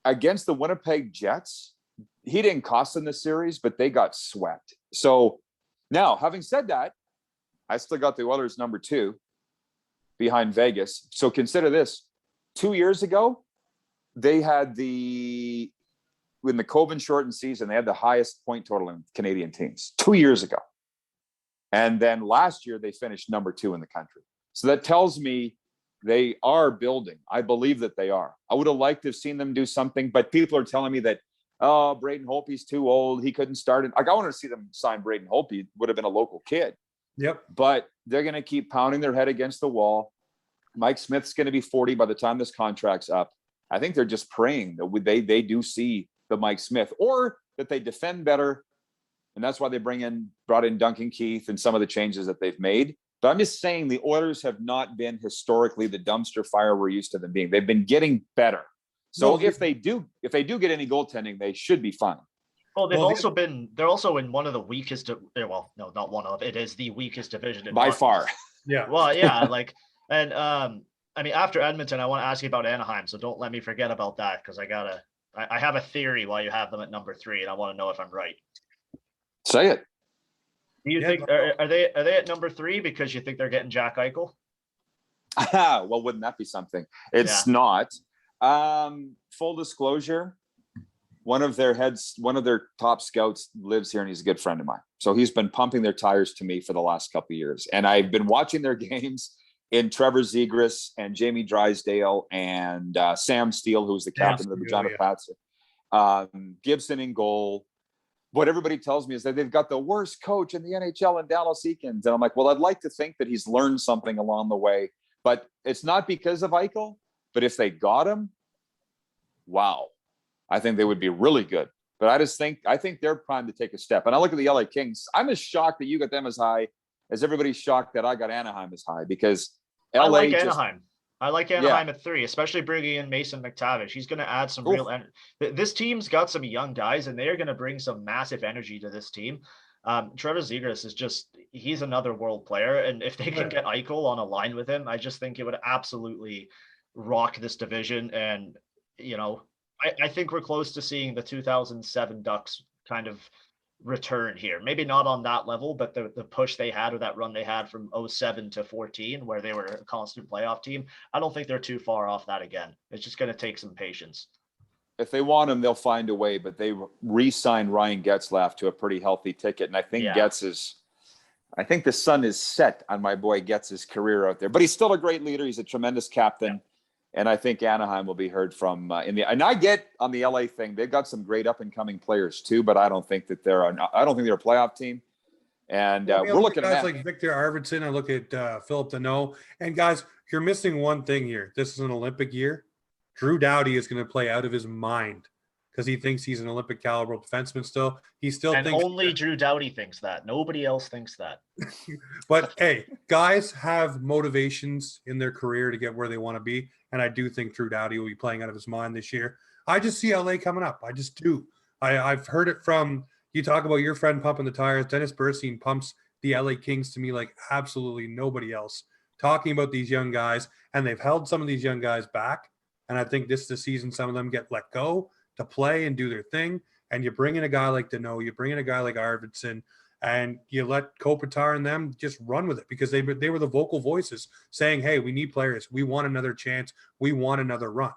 Against the Winnipeg Jets, he didn't cost them the series, but they got swept. So now, having said that, I still got the Oilers number 2 behind Vegas. So consider this. 2 years ago, they had in the COVID shortened season, they had the highest point total in Canadian teams 2 years ago. And then last year, they finished number 2 in the country. So that tells me they are building. I believe that they are. I would have liked to have seen them do something, but people are telling me that, Braden Holtby's too old. He couldn't start it. Like, I wanted to see them sign Braden Holtby. Would have been a local kid. Yep. But they're going to keep pounding their head against the wall. Mike Smith's going to be 40 by the time this contract's up. I think they're just praying that they do see the Mike Smith, or that they defend better. And that's why they brought in Duncan Keith and some of the changes that they've made. But I'm just saying the Oilers have not been historically the dumpster fire we're used to them being. They've been getting better. So if they do get any goaltending, they should be fine. Well, they're also in one of the weakest, well, no, not one of, it is the weakest division. By far. Yeah. Well, yeah, I mean, after Edmonton, I want to ask you about Anaheim, so don't let me forget about that, because I have a theory why you have them at number 3, and I want to know if I'm right. Say it. Do you think are they at number 3 because you think they're getting Jack Eichel? Well, wouldn't that be something? It's not. Full disclosure, one of their top scouts lives here, and he's a good friend of mine. So he's been pumping their tires to me for the last couple of years, and I've been watching their games in Trevor Zegras and Jamie Drysdale and Sam Steele, who's the captain of the Regina Pats, Gibson in goal. What everybody tells me is that they've got the worst coach in the NHL in Dallas Eakins. And I'm like, well, I'd like to think that he's learned something along the way, but it's not because of Eichel. But if they got him, wow, I think they would be really good. But I think they're primed to take a step. And I look at the LA Kings. I'm as shocked that you got them as high as everybody's shocked that I got Anaheim as high, because LA Anaheim. I like Anaheim at 3, especially bringing in Mason McTavish. He's going to add some real energy. This team's got some young guys, and they're going to bring some massive energy to this team. Trevor Zegras is just, he's another world player. And if they can get Eichel on a line with him, I just think it would absolutely rock this division. And, you know, I think we're close to seeing the 2007 Ducks kind of return here. Maybe not on that level, but the push they had, or that run they had from 07 to 14, where they were a constant playoff team, I don't think they're too far off that again. It's just going to take some patience. If they want him, they'll find a way, but they re-signed Ryan Getzlaf to a pretty healthy ticket. And I think I think the sun is set on my boy Getz's career out there, but he's still a great leader. He's a tremendous captain. Yeah. And I think Anaheim will be heard from and I get on the LA thing. They've got some great up and coming players too, but I don't think they're a playoff team. And we're looking at guys like Victor Arvidsson. I look at Philip Deneau, and guys, you're missing one thing here. This is an Olympic year. Drew Doughty is going to play out of his mind because he thinks he's an Olympic caliber defenseman still. He still and thinks only Drew Doughty thinks that. Nobody else thinks that. But hey, guys have motivations in their career to get where they want to be. And I do think Drew Doughty will be playing out of his mind this year. I just see LA coming up. I just do. I've heard it from, you talk about your friend pumping the tires. Dennis Bernstein pumps the LA Kings to me like absolutely nobody else, talking about these young guys. And they've held some of these young guys back. And I think this is the season some of them get let go to play and do their thing. And you bring in a guy like Deneau, you bring in a guy like Arvidsson, and you let Kopitar and them just run with it, because they were the vocal voices saying, hey, we need players. We want another chance. We want another run.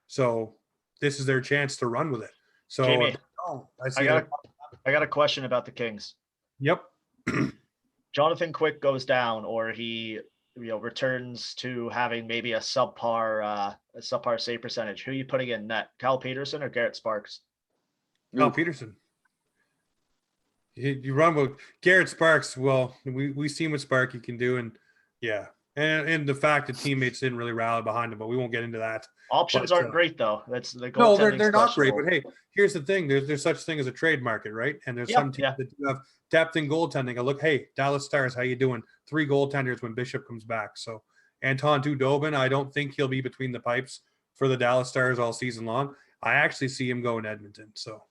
So this is their chance to run with it. So Jamie, I got a question about the Kings. Yep. Jonathan Quick goes down, or he returns to having maybe a subpar save percentage. Who are you putting in net? Cal Peterson or Garrett Sparks? Cal Peterson. You run with Garrett Sparks. Well, we seen what Sparky can do, and yeah, and the fact that teammates didn't really rally behind him, but we won't get into that. Options aren't great though. That's the no, they're not great. But hey, here's the thing: there's such thing as a trade market, right? And there's some teams that do have depth in goaltending. I look, hey, Dallas Stars, how you doing? 3 goaltenders when Bishop comes back. So Anton Dubin, I don't think he'll be between the pipes for the Dallas Stars all season long. I actually see him go in Edmonton. So,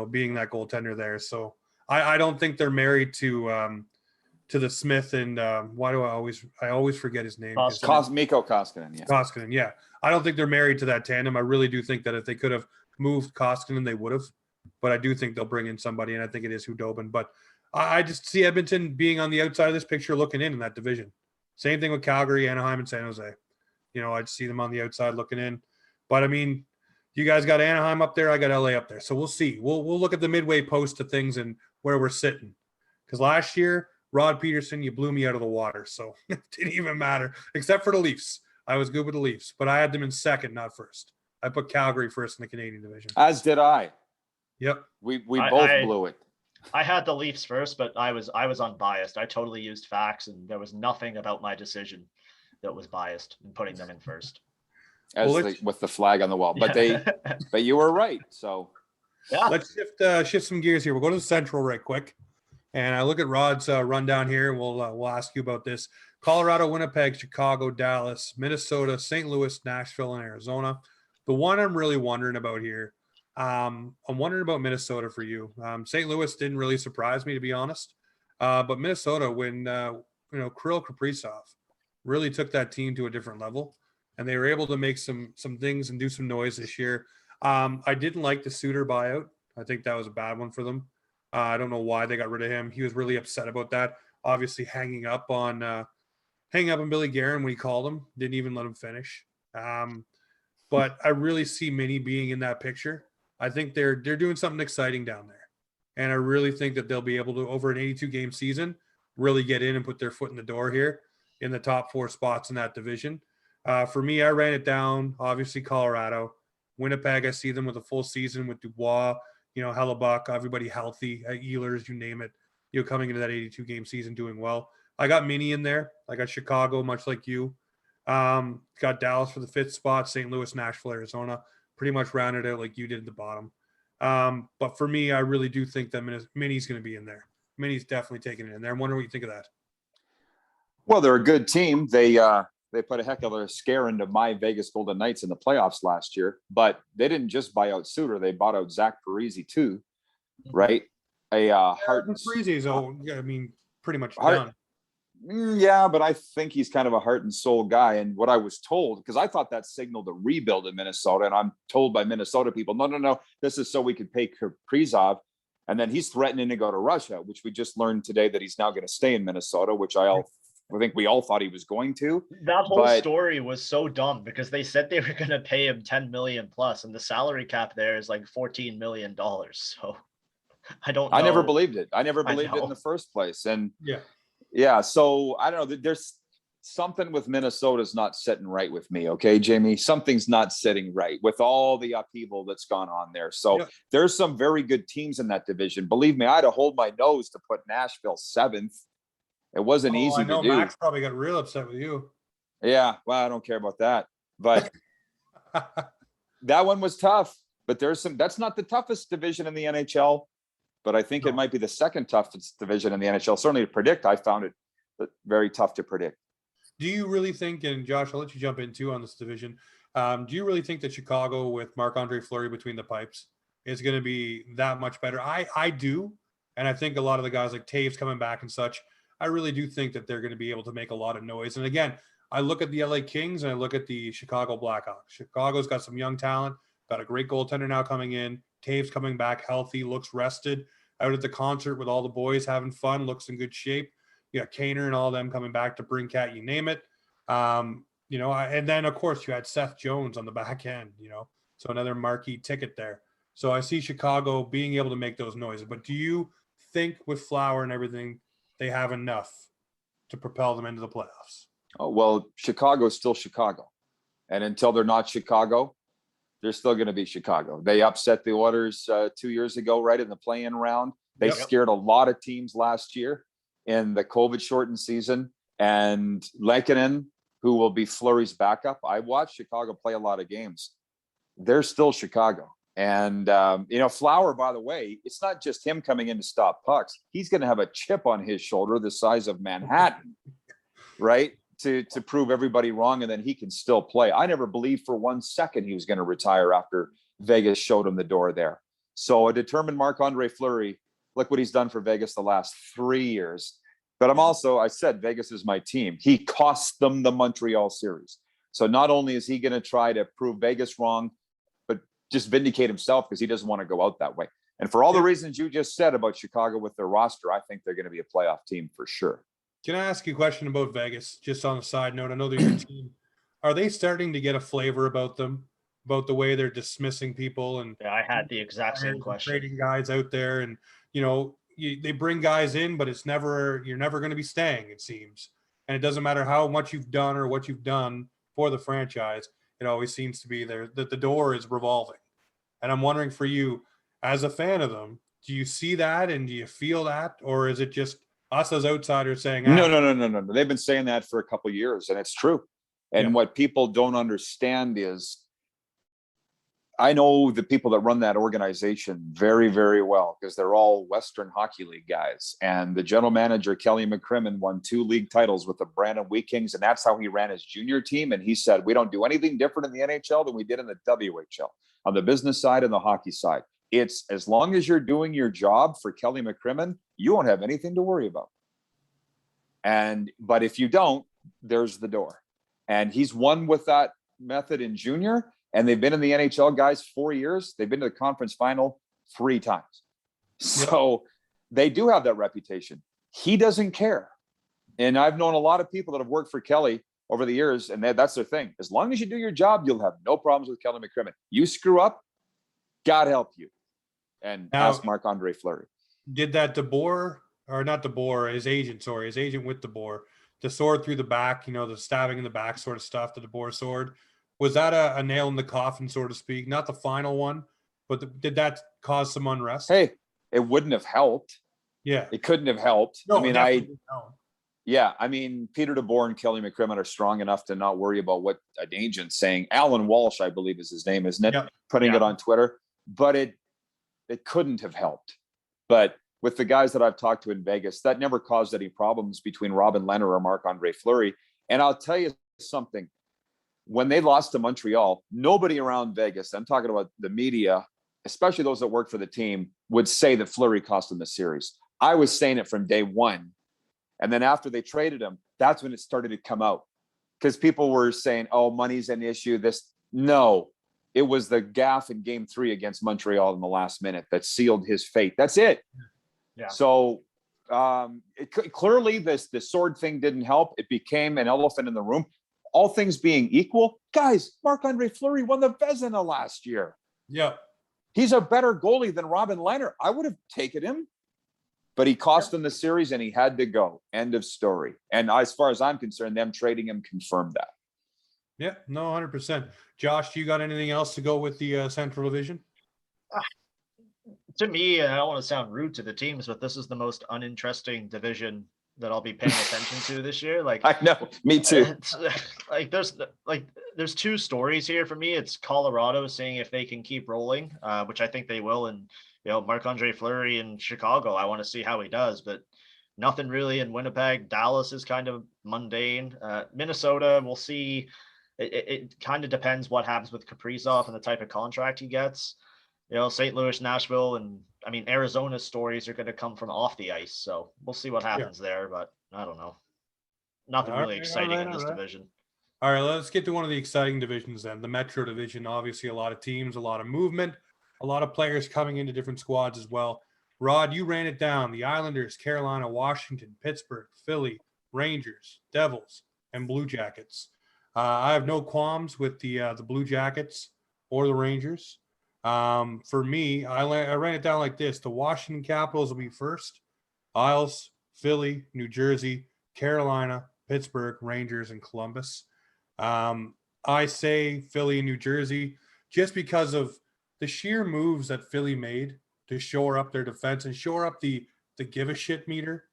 being that goaltender there. So I don't think they're married to the Smith and why do I always forget his name? Mikko Koskinen. Yeah. Koskinen. Yeah. I don't think they're married to that tandem. I really do think that if they could have moved Koskinen, they would have. But I do think they'll bring in somebody, and I think it is Hudobin. But I just see Edmonton being on the outside of this picture looking in that division. Same thing with Calgary, Anaheim, and San Jose. I just see them on the outside looking in. But, I mean, you guys got Anaheim up there. I got LA up there. So we'll see. We'll look at the midway post of things and where we're sitting. Because last year, Rod Pedersen, you blew me out of the water. So it didn't even matter, except for the Leafs. I was good with the Leafs, but I had them in second, not first. I put Calgary first in the Canadian division. As did I. Yep. We both blew it. I had the Leafs first, but I was unbiased. I totally used facts, and there was nothing about my decision that was biased in putting them in first. With the flag on the wall, but but you were right. So yeah, let's shift some gears here. We'll go to the Central right quick, and I look at Rod's rundown here. We'll ask you about this: Colorado, Winnipeg, Chicago, Dallas, Minnesota, St. Louis, Nashville, and Arizona. The one I'm really wondering about here, I'm wondering about Minnesota for you. St. Louis didn't really surprise me, to be honest, but Minnesota, when Kirill Kaprizov really took that team to a different level. And they were able to make some things and do some noise this year. I didn't like the Suter buyout. I think that was a bad one for them. I don't know why they got rid of him. He was really upset about that. Obviously, hanging up on Billy Guerin when he called him. Didn't even let him finish. But I really see Minnie being in that picture. I think they're doing something exciting down there, and I really think that they'll be able to, over an 82-game season, really get in and put their foot in the door here in the top 4 spots in that division. For me, I ran it down. Obviously, Colorado, Winnipeg. I see them with a full season with Dubois, Hellebuck, everybody healthy, Ehlers, you name it. Coming into that 82-game season, doing well. I got Minnie in there. I got Chicago, much like you. Got Dallas for the 5th spot. St. Louis, Nashville, Arizona. Pretty much rounded out like you did at the bottom. But for me, I really do think that Minnie's going to be in there. Minnie's definitely taking it in there. I'm wondering what you think of that. Well, they're a good team. They put a heck of a scare into my Vegas Golden Knights in the playoffs last year, but they didn't just buy out Suter. They bought out Zach Parise too, right? heart and Freeze's, I mean, pretty much heart. done. Yeah, but I think he's kind of a heart and soul guy. And what I was told, because I thought that signaled a rebuild in Minnesota, and I'm told by Minnesota people, no, this is so we could pay Kaprizov. And then he's threatening to go to Russia, which we just learned today that he's now going to stay in Minnesota, which I think we all thought he was going to. That whole story was so dumb because they said they were going to pay him $10 million plus, and the salary cap there is like $14 million. So I don't know. I never believed it. I never believed it in the first place. And yeah. So I don't know. There's something with Minnesota's not sitting right with me. Okay, Jamie, something's not sitting right with all the upheaval that's gone on there. So there's some very good teams in that division. Believe me, I had to hold my nose to put Nashville 7th. It wasn't easy to do. Max probably got real upset with you. Yeah, well, I don't care about that. But that one was tough. But that's not the toughest division in the NHL. But I think it might be the second toughest division in the NHL. Certainly to predict, I found it very tough to predict. Do you really think, and Josh, I'll let you jump in too on this division. Do you really think that Chicago with Marc-Andre Fleury between the pipes is going to be that much better? I do. And I think a lot of the guys like Taves coming back and such, I really do think that they're going to be able to make a lot of noise. And again, I look at the LA Kings and I look at the Chicago Blackhawks. Chicago's got some young talent, got a great goaltender now coming in. Taves coming back healthy, looks rested, out at the concert with all the boys having fun, looks in good shape. You got Kaner and all them coming back to bring Cat, you name it. And then of course you had Seth Jones on the back end, so another marquee ticket there. So I see Chicago being able to make those noises. But do you think with Flower and everything, they have enough to propel them into the playoffs? Oh, well, Chicago's still Chicago. And until they're not Chicago, they're still going to be Chicago. They upset the Oilers 2 years ago, right in the play-in round. They scared a lot of teams last year in the COVID-shortened season. And Lehkonen, who will be Fleury's backup, I watched Chicago play a lot of games. They're still Chicago. And, Flower, by the way, it's not just him coming in to stop pucks. He's going to have a chip on his shoulder the size of Manhattan, right? To prove everybody wrong, and then he can still play. I never believed for 1 second he was going to retire after Vegas showed him the door there. So a determined Marc-Andre Fleury, look what he's done for Vegas the last 3 years. But I said Vegas is my team. He cost them the Montreal series. So not only is he going to try to prove Vegas wrong, but just vindicate himself because he doesn't want to go out that way. And for all the reasons you just said about Chicago with their roster, I think they're going to be a playoff team for sure. Can I ask you a question about Vegas? Just on a side note, I know they're your team. Are they starting to get a flavor about them, about the way they're dismissing people? And I had the exact same question. Trading guys out there, and they bring guys in, but you're never going to be staying, it seems. And it doesn't matter how much you've done or what you've done for the franchise. It always seems to be there that the door is revolving. And I'm wondering for you, as a fan of them, do you see that and do you feel that, or is it just us as outsiders saying, No. They've been saying that for a couple of years, and it's true. And what people don't understand is, I know the people that run that organization very, very well because they're all Western Hockey League guys. And the general manager, Kelly McCrimmon, won 2 league titles with the Brandon Wheat Kings, and that's how he ran his junior team. And he said, we don't do anything different in the NHL than we did in the WHL, on the business side and the hockey side. It's as long as you're doing your job for Kelly McCrimmon, you won't have anything to worry about. But if you don't, there's the door. And he's won with that method in junior, and they've been in the NHL, guys, 4 years. They've been to the conference final 3 times. So they do have that reputation. He doesn't care. And I've known a lot of people that have worked for Kelly over the years, and that's their thing. As long as you do your job, you'll have no problems with Kelly McCrimmon. You screw up, God help you. And ask Marc-Andre Fleury. Did that his agent with DeBoer, the sword through the back, the stabbing in the back sort of stuff, the DeBoer sword, was that a nail in the coffin, so to speak? Not the final one, but did that cause some unrest? Hey, it wouldn't have helped. Yeah. It couldn't have helped. No, Peter DeBoer and Kelly McCrimmon are strong enough to not worry about what an agent's saying. Alan Walsh, I believe is his name, isn't it? Yep. Putting it on Twitter. But it couldn't have helped. But with the guys that I've talked to in Vegas, that never caused any problems between Robin Lehner or Marc-Andre Fleury. And I'll tell you something. When they lost to Montreal, nobody around Vegas, I'm talking about the media especially those that work for the team, would say that Fleury cost them the series. I was saying it from day one. And then after they traded him, that's when it started to come out. Because people were saying, oh, money's an issue. No, it was the gaffe in game 3 against Montreal in the last minute that sealed his fate. That's it. Yeah. So clearly the sword thing didn't help. It became an elephant in the room. All things being equal, guys, Marc-Andre Fleury won the Vezina last year. Yeah. He's a better goalie than Robin Lehner. I would have taken him, but he cost them the series and he had to go. End of story. And as far as I'm concerned, them trading him confirmed that. Yeah, no, 100%. Josh, do you got anything else to go with the Central Division? To me, and I don't want to sound rude to the teams, but this is the most uninteresting division that I'll be paying attention to this year. Like, I know, me too. There's two stories here for me. It's Colorado seeing if they can keep rolling, which I think they will, and Marc-Andre Fleury in Chicago. I want to see how he does, but nothing really in Winnipeg. Dallas is kind of mundane. Minnesota, we'll see. It kind of depends what happens with Kaprizov and the type of contract he gets. St. Louis, Nashville, and Arizona's stories are going to come from off the ice. So we'll see what happens there, but I don't know. Nothing really exciting in this division. All right, let's get to one of the exciting divisions then. The Metro Division, obviously a lot of teams, a lot of movement, a lot of players coming into different squads as well. Rod, you ran it down. The Islanders, Carolina, Washington, Pittsburgh, Philly, Rangers, Devils, and Blue Jackets. I have no qualms with the Blue Jackets or the Rangers. For me, I ran it down like this. The Washington Capitals will be first. Isles, Philly, New Jersey, Carolina, Pittsburgh, Rangers, and Columbus. I say Philly and New Jersey just because of the sheer moves that Philly made to shore up their defense and shore up the give a shit meter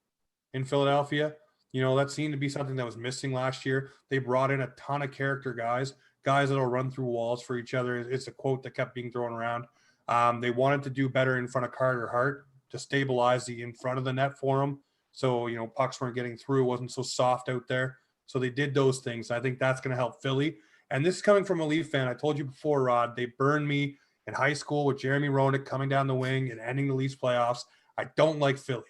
in Philadelphia. That seemed to be something that was missing last year. They brought in a ton of character guys that'll run through walls for each other. It's a quote that kept being thrown around. They wanted to do better in front of Carter Hart to stabilize the in front of the net for him. So, pucks weren't getting through, wasn't so soft out there. So they did those things. I think that's going to help Philly. And this is coming from a Leaf fan. I told you before, Rod, they burned me in high school with Jeremy Roenick coming down the wing and ending the Leafs playoffs. I don't like Philly,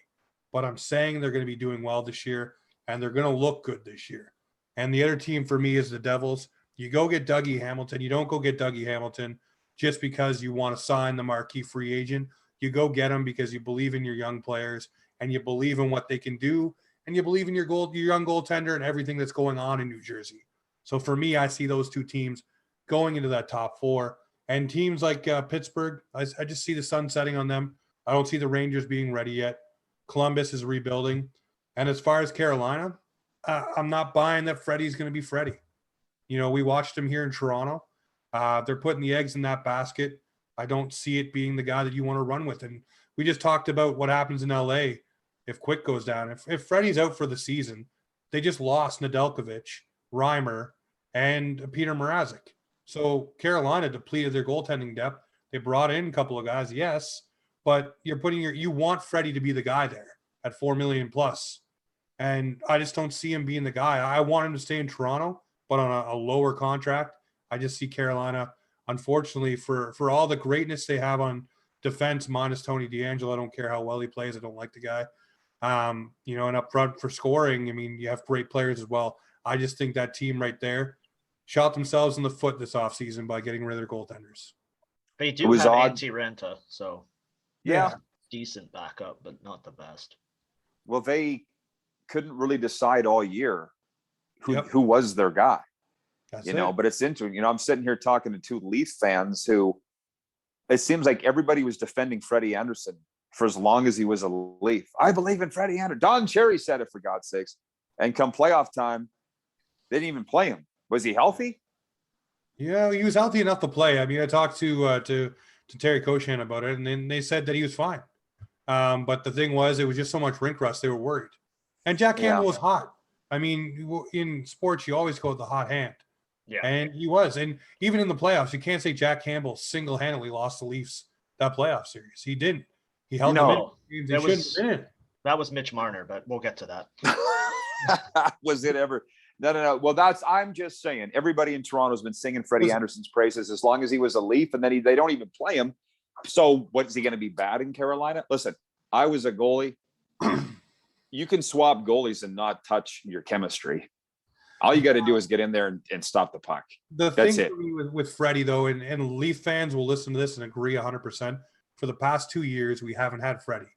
but I'm saying they're going to be doing well this year and they're going to look good this year. And the other team for me is the Devils. You go get Dougie Hamilton. You don't go get Dougie Hamilton just because you want to sign the marquee free agent. You go get him because you believe in your young players and you believe in what they can do, and you believe in your young goaltender and everything that's going on in New Jersey. So for me, I see those two teams going into that top 4. And teams like Pittsburgh, I just see the sun setting on them. I don't see the Rangers being ready yet. Columbus is rebuilding. And as far as Carolina, I'm not buying that Freddie's going to be Freddie. We watched him here in Toronto. They're putting the eggs in that basket. I don't see it being the guy that you want to run with. And we just talked about what happens in LA if Quick goes down. If Freddie's out for the season, they just lost Nedeljkovic, Reimer, and Peter Mrazek. So Carolina depleted their goaltending depth. They brought in a couple of guys, yes, but you want Freddie to be the guy there at $4 million plus. And I just don't see him being the guy. I want him to stay in Toronto, but on a lower contract. I just see Carolina, unfortunately, for all the greatness they have on defense, minus Tony DeAngelo. I don't care how well he plays. I don't like the guy. And up front for scoring, you have great players as well. I just think that team right there shot themselves in the foot this offseason by getting rid of their goaltenders. They do have Antti-Ranta, so yeah, decent backup, but not the best. Well, they couldn't really decide all year who was their guy. But it's interesting. I'm sitting here talking to two Leaf fans who it seems like everybody was defending Freddie Anderson for as long as he was a Leaf. I believe in Freddie Anderson. Don Cherry said it, for God's sakes. And come playoff time, they didn't even play him. Was he healthy? Yeah, he was healthy enough to play. I talked to Terry Koshan about it, and then they said that he was fine. But the thing was, it was just so much rink rust, they were worried. And Jack Campbell was hot. In sports, you always go with the hot hand. Yeah. And he was. And even in the playoffs, you can't say Jack Campbell single-handedly lost the Leafs that playoff series. He didn't. He held them in. That was Mitch Marner, but we'll get to that. Was it ever? No. Well, I'm just saying, everybody in Toronto has been singing Freddie Anderson's praises as long as he was a Leaf, and then they don't even play him. So what is he going to be bad in Carolina? Listen, I was a goalie. You can swap goalies and not touch your chemistry. All you got to do is get in there and stop the puck. The That's thing it. for me with Freddie, though, and Leaf fans will listen to this and agree 100%. For the past 2 years, we haven't had Freddie.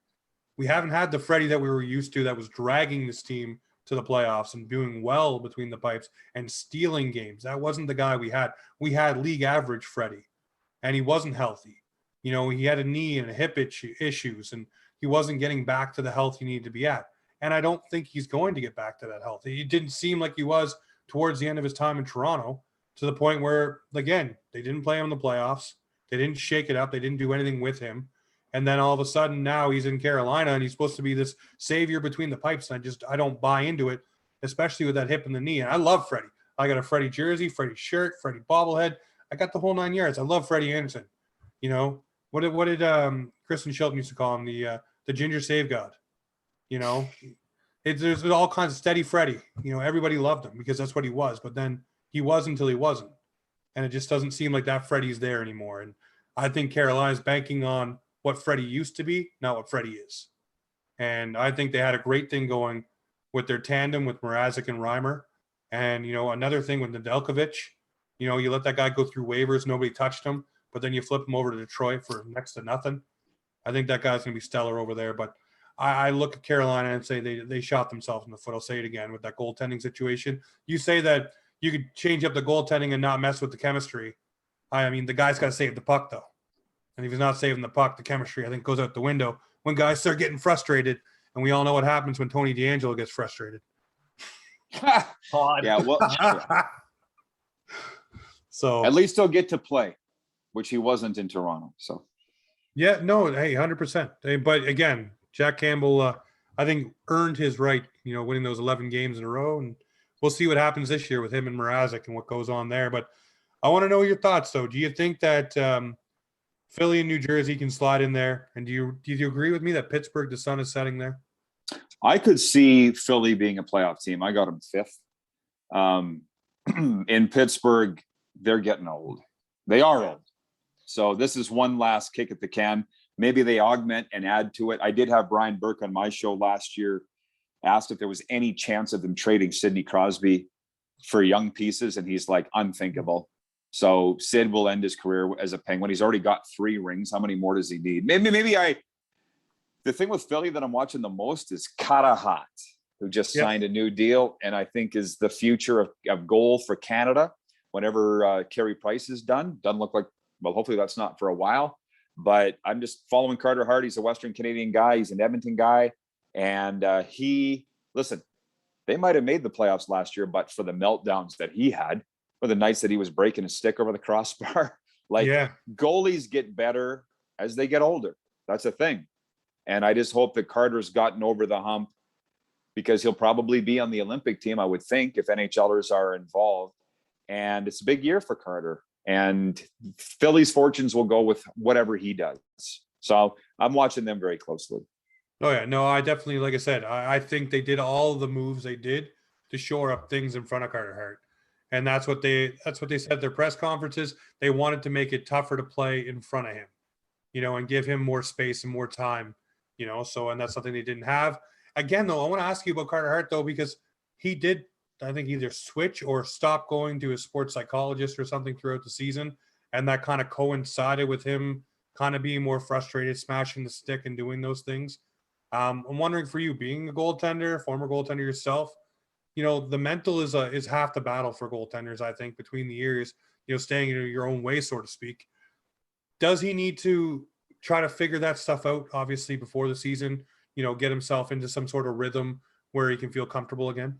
We haven't had the Freddie that we were used to that was dragging this team to the playoffs and doing well between the pipes and stealing games. That wasn't the guy we had. We had league average Freddie, and he wasn't healthy. You know, he had a knee and a hip issues, and he wasn't getting back to the health he needed to be at. And I don't think he's going to get back to that health. It didn't seem like he was towards the end of his time in Toronto, to the point where, again, they didn't play him in the playoffs. They didn't shake it up. They didn't do anything with him. And then all of a sudden now he's in Carolina and he's supposed to be this savior between the pipes. And I don't buy into it, especially with that hip and the knee. And I love Freddie. I got a Freddie jersey, Freddie shirt, Freddie bobblehead. I got the whole 9 yards. I love Freddie Anderson. You know, what did Kristen Shelton used to call him? The ginger save god. You know, there's all kinds of steady Freddie. You know, everybody loved him because that's what he was. But then he was until he wasn't. And it just doesn't seem like that Freddie's there anymore. And I think Carolina's banking on what Freddie used to be, not what Freddie is. And I think they had a great thing going with their tandem with Mrazek and Reimer. And, you know, another thing with Nedeljkovic, you know, you let that guy go through waivers, nobody touched him, but then you flip him over to Detroit for next to nothing. I think that guy's going to be stellar over there. But I look at Carolina and say they shot themselves in the foot. I'll say it again with that goaltending situation. You say that you could change up the goaltending and not mess with the chemistry. I mean, the guy's got to save the puck, though. And if he's not saving the puck, the chemistry, I think, goes out the window when guys start getting frustrated. And we all know what happens when Tony DeAngelo gets frustrated. Yeah, well, yeah. So at least he'll get to play, which he wasn't in Toronto. So, yeah, no, hey, 100%. But again, Jack Campbell, I think, earned his right, you know, winning those 11 games in a row. And we'll see what happens this year with him and Mrazek and what goes on there. But I want to know your thoughts, though. Do you think that Philly and New Jersey can slide in there? And do you agree with me that Pittsburgh, the sun is setting there? I could see Philly being a playoff team. I got them fifth. In Pittsburgh, they're getting old. They are old. So this is one last kick at the can. Maybe they augment and add to it. I did have Brian Burke on my show last year, asked if there was any chance of them trading Sidney Crosby for young pieces, and he's like, unthinkable. So Sid will end his career as a Penguin. He's already got 3 rings. How many more does he need? The thing with Philly that I'm watching the most is Karahat, who just signed a new deal, and I think is the future of goal for Canada whenever Carey Price is done. Doesn't look like, well, hopefully that's not for a while. But I'm just following Carter Hart. He's a Western Canadian guy. He's an Edmonton guy. And they might have made the playoffs last year, but for the meltdowns that he had, or the nights that he was breaking a stick over the crossbar. Goalies get better as they get older. That's a thing. And I just hope that Carter's gotten over the hump, because he'll probably be on the Olympic team, I would think, if NHLers are involved. And it's a big year for Carter. And Philly's fortunes will go with whatever he does. So I'm watching them very closely. Oh, yeah. No, I definitely, like I said, I think they did all the moves they did to shore up things in front of Carter Hart. And that's what they said at their press conferences. They wanted to make it tougher to play in front of him, you know, and give him more space and more time, you know. So, and that's something they didn't have. Again, though, I want to ask you about Carter Hart, though, because he did, I think, either switch or stop going to a sports psychologist or something throughout the season. And that kind of coincided with him kind of being more frustrated, smashing the stick and doing those things. I'm wondering, for you, being a goaltender, former goaltender yourself, you know, the mental is half the battle for goaltenders, I think, between the years, you know, staying in your own way, so to speak. Does he need to try to figure that stuff out, obviously, before the season, you know, get himself into some sort of rhythm where he can feel comfortable again?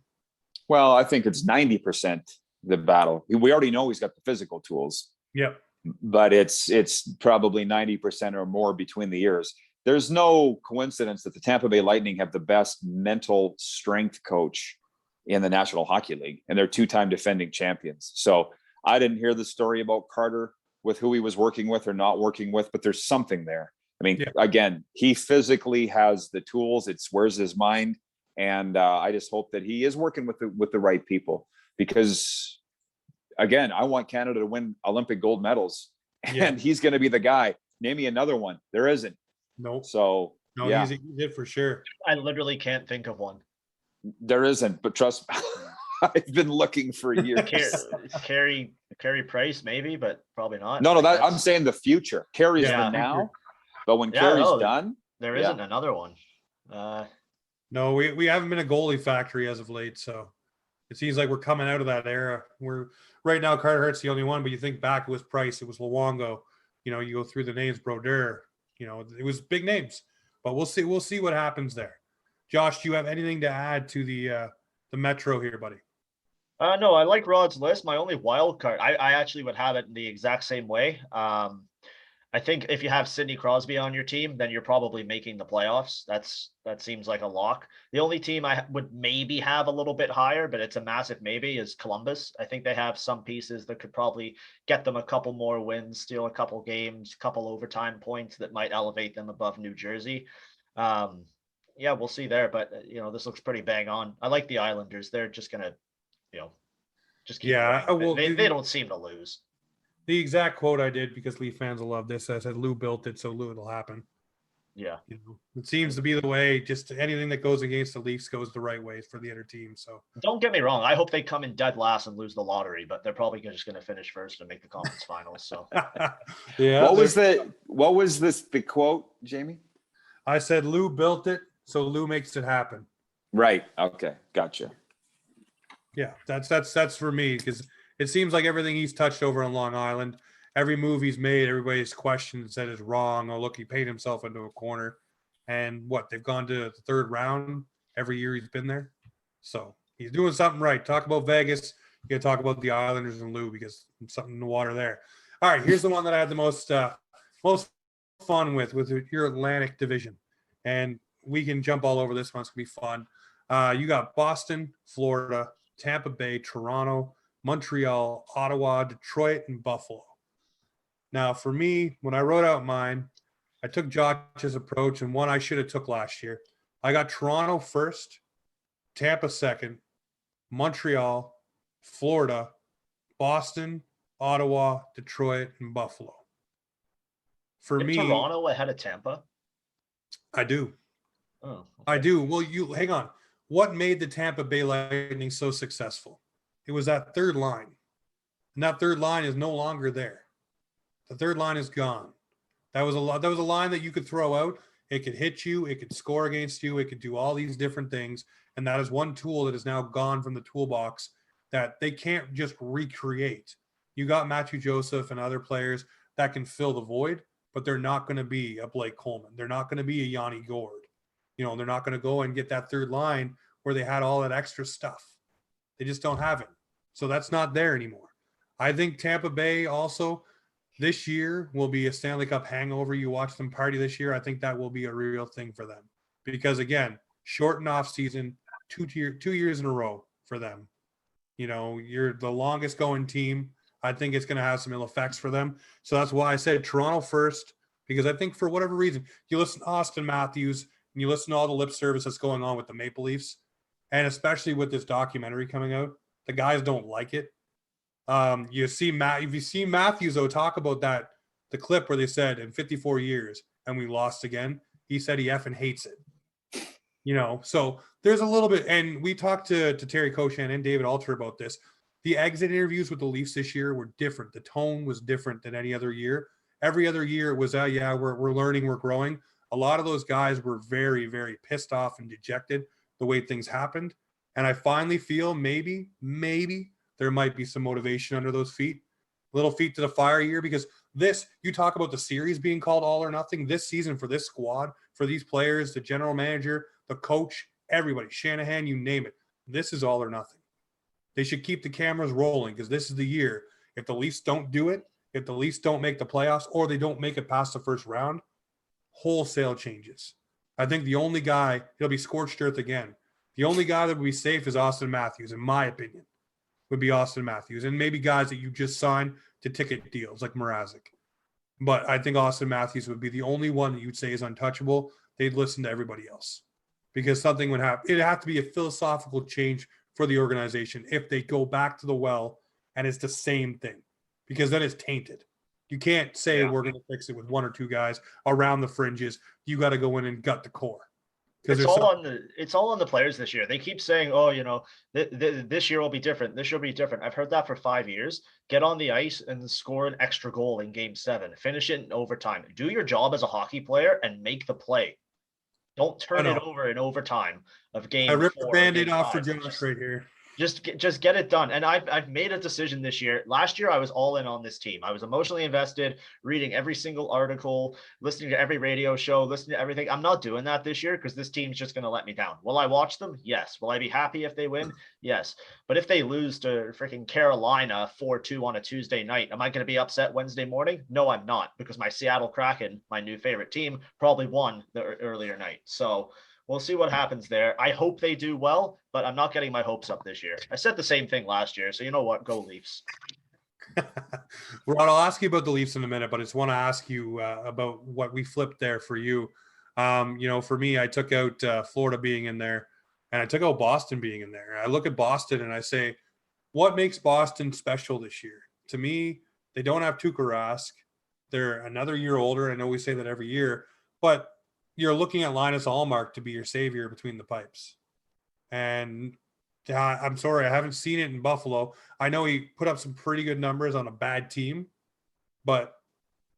Well, I think it's 90% the battle. We already know he's got the physical tools. Yeah. But it's probably 90% or more between the years. There's no coincidence that the Tampa Bay Lightning have the best mental strength coach in the National Hockey League, and they're 2-time defending champions. So I didn't hear the story about Carter with who he was working with or not working with, but there's something there. I mean, again, he physically has the tools. It's where's his mind. And I just hope that he is working with the right people, because again, I want Canada to win Olympic gold medals, and he's going to be the guy. Name me another one. There isn't. Nope. So No, yeah, he's it for sure. I literally can't think of one. there isn't. But trust me, I've been looking for years. Carey Price maybe, but probably not. No, Like, I'm saying the future. Carey's Yeah, the future. now, but when Yeah, Carey's no, done, there yeah. isn't another one. No, we haven't been a goalie factory as of late, so it seems like we're coming out of that era. We're right now Carter Hart's the only one, but you think back, it was Price, it was Luongo. You know, you go through the names, Brodeur. You know, it was big names, but we'll see. We'll see what happens there. Josh, do you have anything to add to the Metro here, buddy? No, I like Rod's list. My only wild card, I actually would have it in the exact same way. I think if you have Sidney Crosby on your team, then you're probably making the playoffs. That seems like a lock. The only team I would maybe have a little bit higher, but it's a massive maybe, is Columbus. I think they have some pieces that could probably get them a couple more wins, steal a couple games, couple overtime points that might elevate them above New Jersey. Yeah, we'll see there, but this looks pretty bang on. I like the Islanders. They're just gonna, just keep winning. They don't seem to lose. The exact quote I did, because Leaf fans will love this. I said Lou built it, so Lou it'll happen. Yeah. It seems to be the way. Just anything that goes against the Leafs goes the right way for the other team. So don't get me wrong. I hope they come in dead last and lose the lottery, but they're probably just going to finish first and make the conference finals. So yeah. What was the quote, Jamie? I said Lou built it, so Lou makes it happen. Right. Okay. Gotcha. Yeah, that's for me, because it seems like everything he's touched over on Long Island, every move he's made, everybody's questioned and said is wrong. Oh, look, he paid himself into a corner. And they've gone to the third round every year he's been there. So he's doing something right. Talk about Vegas. You got to talk about the Islanders and Lou, because something in the water there. All right, here's the one that I had the most fun with your Atlantic division. And we can jump all over this one. It's going to be fun. You got Boston, Florida, Tampa Bay, Toronto, Montreal, Ottawa, Detroit, and Buffalo. Now, for me, when I wrote out mine, I took Josh's approach, and one I should have took last year. I got Toronto first, Tampa second, Montreal, Florida, Boston, Ottawa, Detroit, and Buffalo. For me, Toronto ahead of Tampa? I do. Oh, okay. I do. Well, you hang on. What made the Tampa Bay Lightning so successful? It was that third line. And that third line is no longer there. The third line is gone. That was a line that you could throw out. It could hit you. It could score against you. It could do all these different things. And that is one tool that is now gone from the toolbox that they can't just recreate. You got Matthew Joseph and other players that can fill the void, but they're not going to be a Blake Coleman. They're not going to be a Yanni Gourde. They're not going to go and get that third line where they had all that extra stuff. They just don't have it. So that's not there anymore. I think Tampa Bay also this year will be a Stanley Cup hangover. You watch them party this year. I think that will be a real thing for them, because again, shortened off season, 2 years in a row for them. You're the longest going team. I think it's going to have some ill effects for them. So that's why I said Toronto first, because I think for whatever reason, you listen to Austin Matthews and you listen to all the lip service that's going on with the Maple Leafs, and especially with this documentary coming out, the guys don't like it. If you see Matthews though talk about that, the clip where they said in 54 years and we lost again, he said he effing hates it. So there's a little bit, and we talked to Terry Koshan and David Alter about this. The exit interviews with the Leafs this year were different. The tone was different than any other year. Every other year it was, we're learning, we're growing. A lot of those guys were very, very pissed off and dejected the way things happened. And I finally feel maybe there might be some motivation under those feet, little feet to the fire year, because you talk about the series being called all or nothing this season for this squad, for these players, the general manager, the coach, everybody, Shanahan, you name it. This is all or nothing. They should keep the cameras rolling, because this is the year. If the Leafs don't do it, if the Leafs don't make the playoffs, or they don't make it past the first round, wholesale changes. I think the only guy, he'll be scorched earth again. The only guy that would be safe is Austin Matthews, in my opinion, would be Austin Matthews. And maybe guys that you just signed to ticket deals like Mrazek. But I think Austin Matthews would be the only one that you'd say is untouchable. They'd listen to everybody else, because something would happen. It'd have to be a philosophical change for the organization if they go back to the well and it's the same thing, because then it's tainted. You can't say Yeah. we're going to fix it with one or two guys around the fringes. You got to go in and gut the core. It's all on the players this year. They keep saying, "Oh, this year will be different. This year will be different." I've heard that for 5 years. Get on the ice and score an extra goal in Game 7. Finish it in overtime. Do your job as a hockey player and make the play. Don't turn it over in overtime of Game 4. I ripped the Band-Aid Game off for 5. Josh right here. Just get it done. And I've made a decision this year. Last year, I was all in on this team. I was emotionally invested, reading every single article, listening to every radio show, listening to everything. I'm not doing that this year because this team's just going to let me down. Will I watch them? Yes. Will I be happy if they win? Yes. But if they lose to freaking Carolina 4-2 on a Tuesday night, am I going to be upset Wednesday morning? No, I'm not, because my Seattle Kraken, my new favorite team, probably won the earlier night. So we'll see what happens there. I hope they do well, but I'm not getting my hopes up this year. I said the same thing last year, so you know what? Go Leafs. Rod, I'll ask you about the Leafs in a minute, but I just want to ask you about what we flipped there for you. For me, I took out Florida being in there, and I took out Boston being in there. I look at Boston and I say, what makes Boston special this year? To me, they don't have Tuukka Rask. They're another year older. I know we say that every year, but you're looking at Linus Allmark to be your savior between the pipes. And I'm sorry, I haven't seen it in Buffalo. I know he put up some pretty good numbers on a bad team, but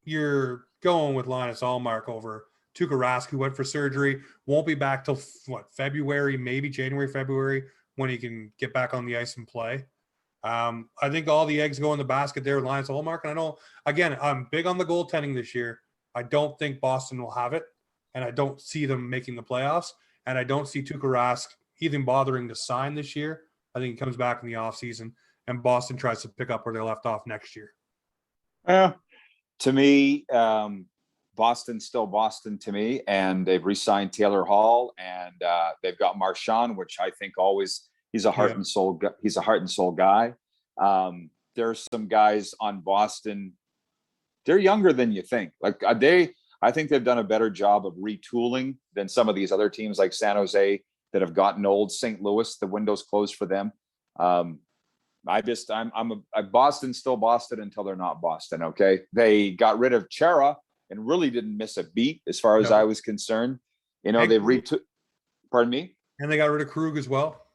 you're going with Linus Allmark over Tuukka Rask, who went for surgery, won't be back till February, maybe January, February, when he can get back on the ice and play. I think all the eggs go in the basket there with Linus Allmark. And I'm big on the goaltending this year. I don't think Boston will have it. And I don't see them making the playoffs. And I don't see Tuukka Rask even bothering to sign this year. I think he comes back in the offseason, and Boston tries to pick up where they left off next year. To me, Boston's still Boston to me. And they've re-signed Taylor Hall, and they've got Marchand, which I think always he's a heart and soul. He's a heart and soul guy. There's some guys on Boston. They're younger than you think. I think they've done a better job of retooling than some of these other teams like San Jose that have gotten old. St. Louis, the window's closed for them. Boston's still Boston until they're not Boston. Okay. They got rid of Chara and really didn't miss a beat as far as I was concerned. Pardon me? And they got rid of Krug as well.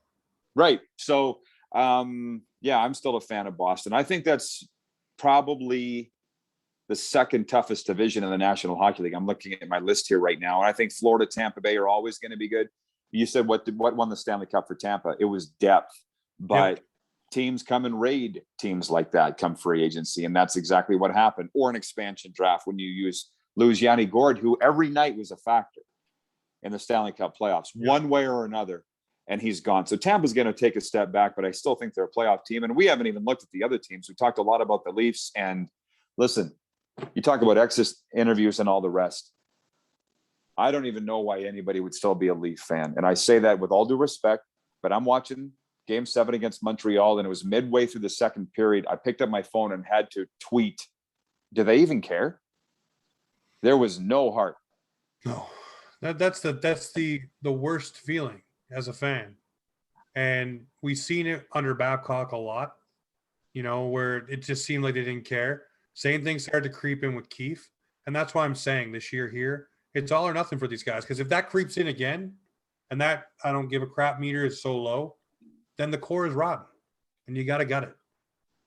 Right. So, I'm still a fan of Boston. I think that's probably the second toughest division in the National Hockey League. I'm looking at my list here right now. And I think Florida, Tampa Bay are always going to be good. You said what won the Stanley Cup for Tampa? It was depth, but teams come and raid teams like that come free agency. And that's exactly what happened. Or an expansion draft when you lose Yanni Gourde, who every night was a factor in the Stanley Cup playoffs, one way or another. And he's gone. So Tampa's going to take a step back, but I still think they're a playoff team. And we haven't even looked at the other teams. We talked a lot about the Leafs, and listen, you talk about exit interviews and all the rest. I don't even know why anybody would still be a Leaf fan. And I say that with all due respect, but I'm watching Game 7 against Montreal, and it was midway through the second period. I picked up my phone and had to tweet, do they even care? There was no heart. No, that's the worst feeling as a fan. And we've seen it under Babcock a lot, where it just seemed like they didn't care. Same thing started to creep in with Keefe. And that's why I'm saying this year here, it's all or nothing for these guys. Because if that creeps in again, and that I don't give a crap meter is so low, then the core is rotten. And you got to gut it.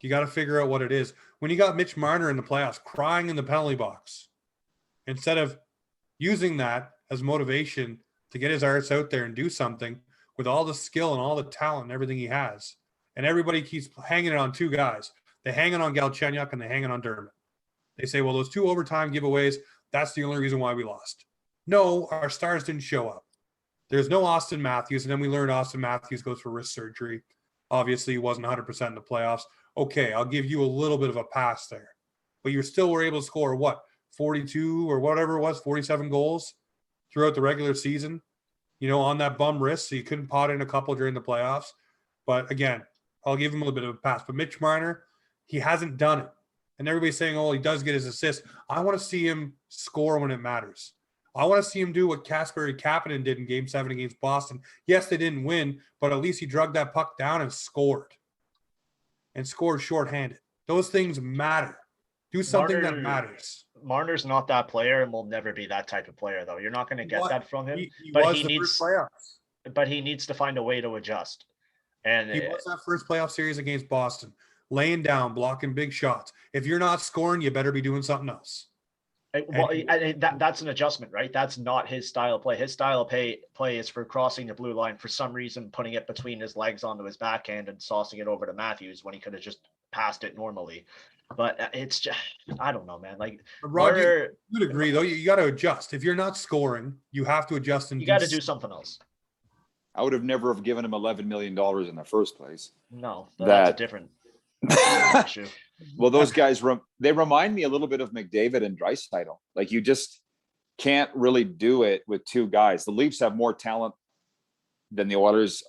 You got to figure out what it is. When you got Mitch Marner in the playoffs crying in the penalty box, instead of using that as motivation to get his arts out there and do something with all the skill and all the talent and everything he has, and everybody keeps hanging it on two guys. They hang it on Galchenyuk and they hang it on Dermott. They say, well, those two overtime giveaways, that's the only reason why we lost. No, our stars didn't show up. There's no Austin Matthews, and then we learned Austin Matthews goes for wrist surgery. Obviously, he wasn't 100% in the playoffs. Okay, I'll give you a little bit of a pass there. But you still were able to score, 42 or whatever it was, 47 goals throughout the regular season, on that bum wrist, so you couldn't pot in a couple during the playoffs. But again, I'll give him a little bit of a pass. But Mitch Marner, he hasn't done it. And everybody's saying, he does get his assists. I want to see him score when it matters. I want to see him do what Kasperi Kapanen did in Game 7 against Boston. Yes, they didn't win, but at least he drugged that puck down and scored. And scored shorthanded. Those things matter. Do something that Marner- matters. Marner's not that player and will never be that type of player, though. You're not going to get that from him. He but was he the needs, first playoffs. but he needs to find a way to adjust. And He was that first playoff series against Boston, laying down, blocking big shots. If you're not scoring, you better be doing something else. that's an adjustment, right? That's not his style of play. His style of play is for crossing the blue line, for some reason putting it between his legs onto his backhand and saucing it over to Matthews when he could have just passed it normally. But it's just, I don't know, man. Like, Rod, you'd agree though. You got to adjust. If you're not scoring, you have to adjust and you got to do something else. I would have never have given him $11 million in the first place. No, that's a different issue. Well, those guys, they remind me a little bit of McDavid and Draisaitl. Like, you just can't really do it with two guys. The Leafs have more talent than the Oilers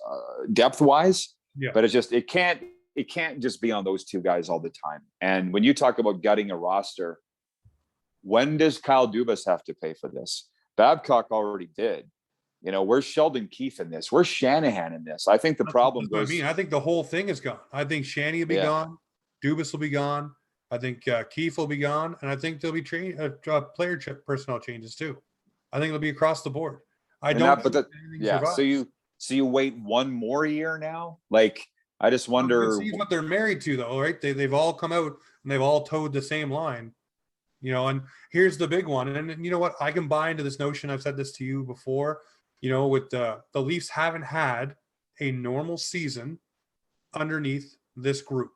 depth-wise, but it can't just be on those two guys all the time. And when you talk about gutting a roster, when does Kyle Dubas have to pay for this? Babcock already did. You know, where's Sheldon Keefe in this? Where's Shanahan in this? I think the problem goes. I think the whole thing is gone. I think Shanny will be gone. Dubas will be gone. I think Keefe will be gone, and I think there'll be player personnel changes too. I think it'll be across the board. So you wait one more year now. Like, I just wonder. See what they're married to, though, right? They've all come out and they've all towed the same line. You know, and here's the big one. And you know what? I can buy into this notion. I've said this to you before. You know, with the Leafs haven't had a normal season underneath this group,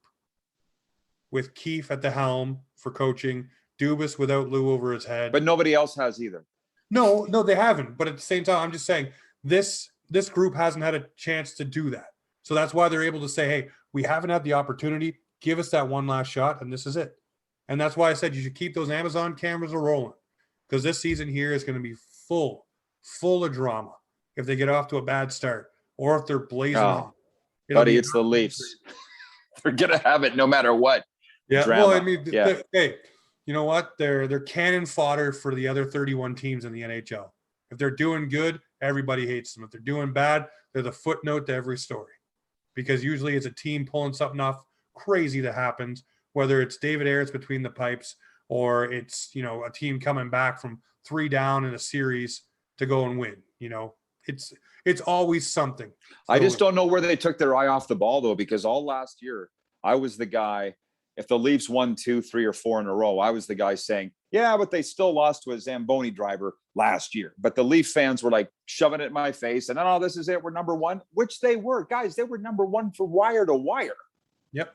with Keefe at the helm for coaching, Dubas without Lou over his head. But nobody else has either. No, they haven't. But at the same time, I'm just saying this group hasn't had a chance to do that. So that's why they're able to say, hey, we haven't had the opportunity. Give us that one last shot, and this is it. And that's why I said you should keep those Amazon cameras rolling, because this season here is going to be full of drama if they get off to a bad start or if they're blazing off. Buddy, it's the Leafs. They're going to have it no matter what. Yeah, drama. well, I mean, hey, you know what? They're cannon fodder for the other 31 teams in the NHL. If they're doing good, everybody hates them. If they're doing bad, they're the footnote to every story, because usually it's a team pulling something off crazy that happens, whether it's David Ayres between the pipes or it's, you know, a team coming back from 3 down in a series to go and win. You know, it's always something. So, I just don't know where they took their eye off the ball, though, because all last year I was the guy. If the Leafs won 2, 3, or 4 in a row, I was the guy saying, yeah, but they still lost to a Zamboni driver last year. But the Leaf fans were like shoving it in my face and, oh, this is it. We're number one, which they were. Guys, they were number one for wire to wire. Yep.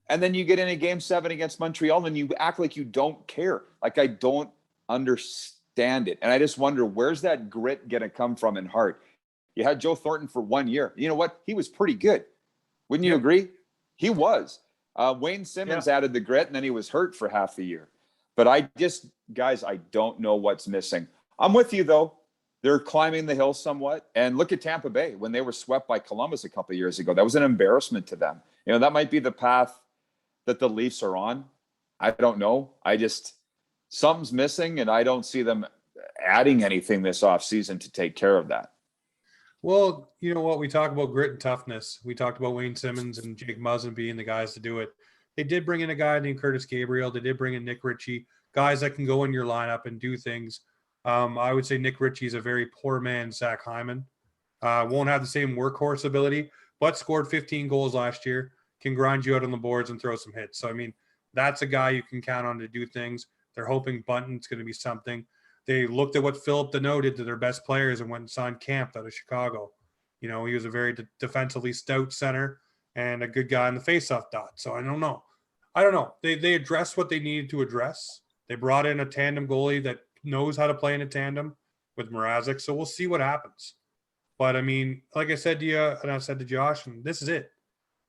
And then you get in a game 7 against Montreal and you act like you don't care. Like, I don't understand it. And I just wonder, where's that grit going to come from in Hart? You had Joe Thornton for 1 year. You know what? He was pretty good. Wouldn't you agree? He was. Wayne Simmons added the grit, and then he was hurt for half the year. But I don't know what's missing. I'm with you, though. They're climbing the hill somewhat. And look at Tampa Bay when they were swept by Columbus a couple of years ago. That was an embarrassment to them. You know, that might be the path that the Leafs are on. I don't know. Something's missing, and I don't see them adding anything this offseason to take care of that. Well, you know what? We talk about grit and toughness. We talked about Wayne Simmons and Jake Muzzin being the guys to do it. They did bring in a guy named Curtis Gabriel. They did bring in Nick Ritchie, guys that can go in your lineup and do things. I would say Nick Ritchie is a very poor man's Zach Hyman. Won't have the same workhorse ability, but scored 15 goals last year, can grind you out on the boards and throw some hits. So, I mean, that's a guy you can count on to do things. They're hoping Bunton's going to be something. They looked at what Philip Deneau did to their best players and went and signed Camp out of Chicago. You know, he was a very defensively stout center and a good guy in the faceoff dot. So I don't know. They addressed what they needed to address. They brought in a tandem goalie that knows how to play in a tandem with Mrazek. So we'll see what happens. But I mean, like I said to you, and I said to Josh, and this is it.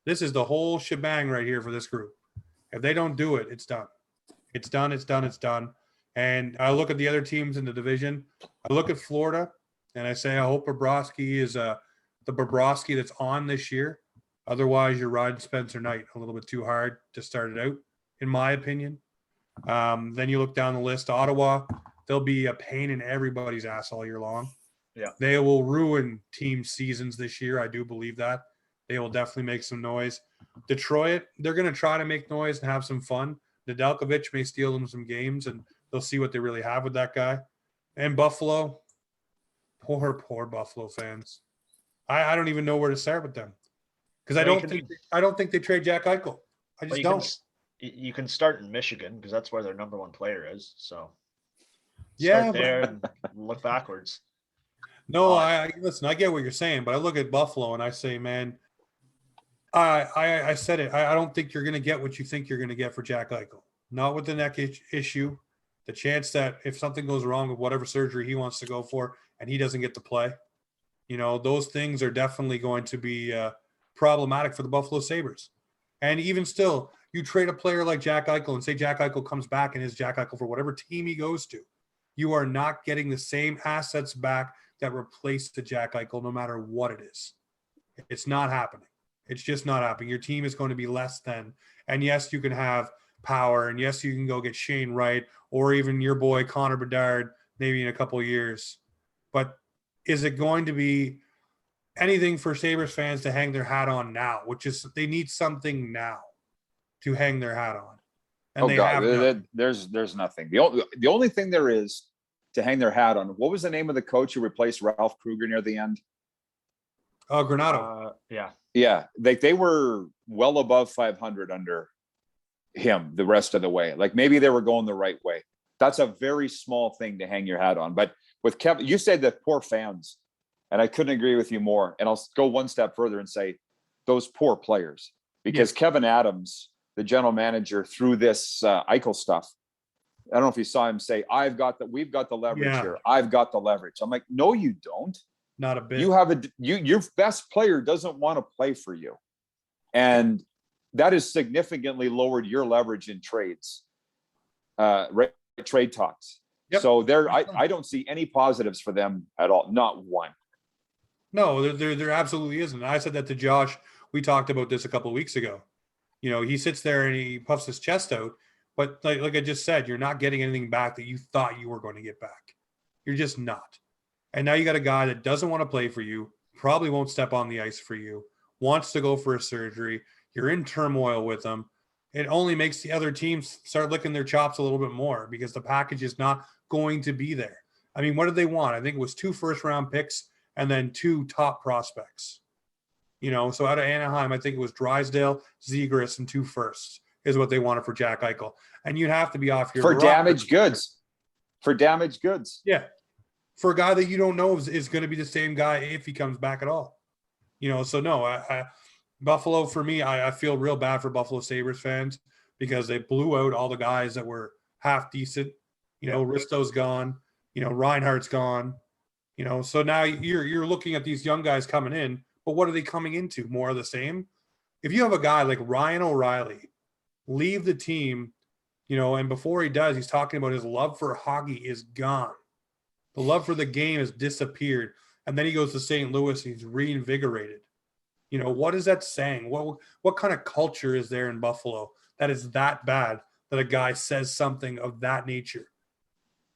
This is the whole shebang right here for this group. If they don't do it, it's done. It's done. It's done. It's done. And I look at the other teams in the division. I look at Florida, and I say, I hope Bobrovsky is the Bobrovsky that's on this year. Otherwise, you're riding Spencer Knight a little bit too hard to start it out, in my opinion. Then you look down the list. Ottawa, they'll be a pain in everybody's ass all year long. Yeah, they will ruin team seasons this year. I do believe that. They will definitely make some noise. Detroit, they're going to try to make noise and have some fun, Nedeljkovic may steal them some games, and they'll see what they really have with that guy. And Buffalo, poor Buffalo fans. I don't even know where to start with them because I don't think they trade Jack Eichel. I just don't. You can start in Michigan because that's where their number one player is. So yeah, start there and look backwards. No, I listen. I get what you're saying, but I look at Buffalo and I say, man, I said it. I don't think you're going to get what you think you're going to get for Jack Eichel. Not with the neck issue. The chance that if something goes wrong with whatever surgery he wants to go for and he doesn't get to play, those things are definitely going to be problematic for the Buffalo Sabres. And even still, you trade a player like Jack Eichel and say Jack Eichel comes back and is Jack Eichel for whatever team he goes to. You are not getting the same assets back that replace the Jack Eichel no matter what it is. It's not happening. It's just not happening. Your team is going to be less than. And yes, you can have power. And yes, you can go get Shane Wright or even your boy Connor Bedard maybe in a couple of years. But is it going to be anything for Sabres fans to hang their hat on now, which is they need something now to hang their hat on. And there's nothing. The only thing there is to hang their hat on. What was the name of the coach who replaced Ralph Kruger near the end? Granato. Yeah. They were well above 500 under him the rest of the way. Like maybe they were going the right way. That's a very small thing to hang your hat on. But with Kevin, you said that poor fans, and I couldn't agree with you more. And I'll go one step further and say those poor players, because Kevin Adams, the general manager, through this Eichel stuff, I don't know if you saw him say, we've got the leverage here. I've got the leverage. I'm like, no, you don't. Not a bit. Your best player doesn't want to play for you. And that has significantly lowered your leverage in trades, trade talks. Yep. So I don't see any positives for them at all. Not one. No, there absolutely isn't. I said that to Josh. We talked about this a couple of weeks ago. He sits there and he puffs his chest out. But like I just said, you're not getting anything back that you thought you were going to get back. You're just not. And now you got a guy that doesn't want to play for you, probably won't step on the ice for you, wants to go for a surgery. You're in turmoil with them. It only makes the other teams start licking their chops a little bit more because the package is not going to be there. I mean, what did they want? I think it was 2 first-round picks and then 2 top prospects. So out of Anaheim, I think it was Drysdale, Zegras, and 2 firsts is what they wanted for Jack Eichel. And you'd have to be off your damaged goods. For damaged goods. Yeah. For a guy that you don't know is going to be the same guy if he comes back at all. So no, Buffalo, for me, I feel real bad for Buffalo Sabres fans because they blew out all the guys that were half decent. Risto's gone. Reinhardt's gone. So now you're looking at these young guys coming in, but what are they coming into? More of the same? If you have a guy like Ryan O'Reilly leave the team, and before he does, he's talking about his love for hockey is gone. The love for the game has disappeared. And then he goes to St. Louis and he's reinvigorated. What is that saying? What kind of culture is there in Buffalo that is that bad that a guy says something of that nature?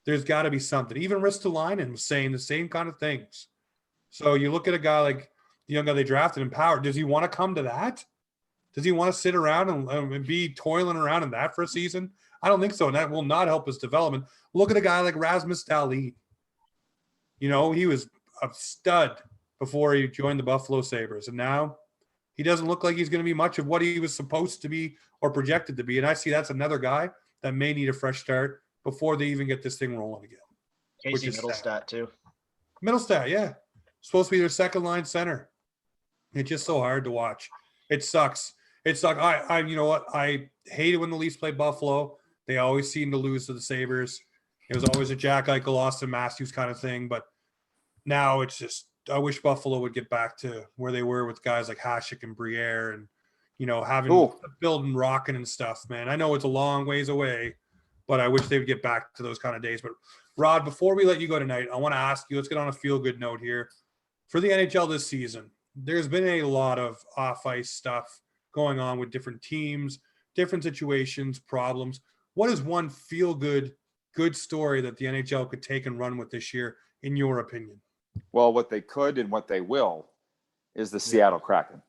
There's got to be something. Even Ristolainen was saying the same kind of things. So you look at a guy like the young guy they drafted in Power. Does he want to come to that? Does he want to sit around and be toiling around in that for a season? I don't think so. And that will not help his development. Look at a guy like Rasmus Dahlin. He was a stud before he joined the Buffalo Sabres. And now he doesn't look like he's going to be much of what he was supposed to be or projected to be. And I see that's another guy that may need a fresh start before they even get this thing rolling again. Casey Middlestat too. Middlestat, yeah. Supposed to be their second line center. It's just so hard to watch. It sucks. It's like I you know what? I hate it when the Leafs play Buffalo. They always seem to lose to the Sabres. It was always a Jack Eichel, Austin Matthews kind of thing. But now it's just I wish Buffalo would get back to where they were with guys like Hasek and Briere and having building rocking and stuff, man. I know it's a long ways away, but I wish they would get back to those kind of days. But Rod, before we let you go tonight, I want to ask you, let's get on a feel-good note here. For the NHL this season, there's been a lot of off-ice stuff going on with different teams, different situations, problems. What is one feel-good story that the NHL could take and run with this year, in your opinion? Well, what they could and what they will is the Seattle Kraken.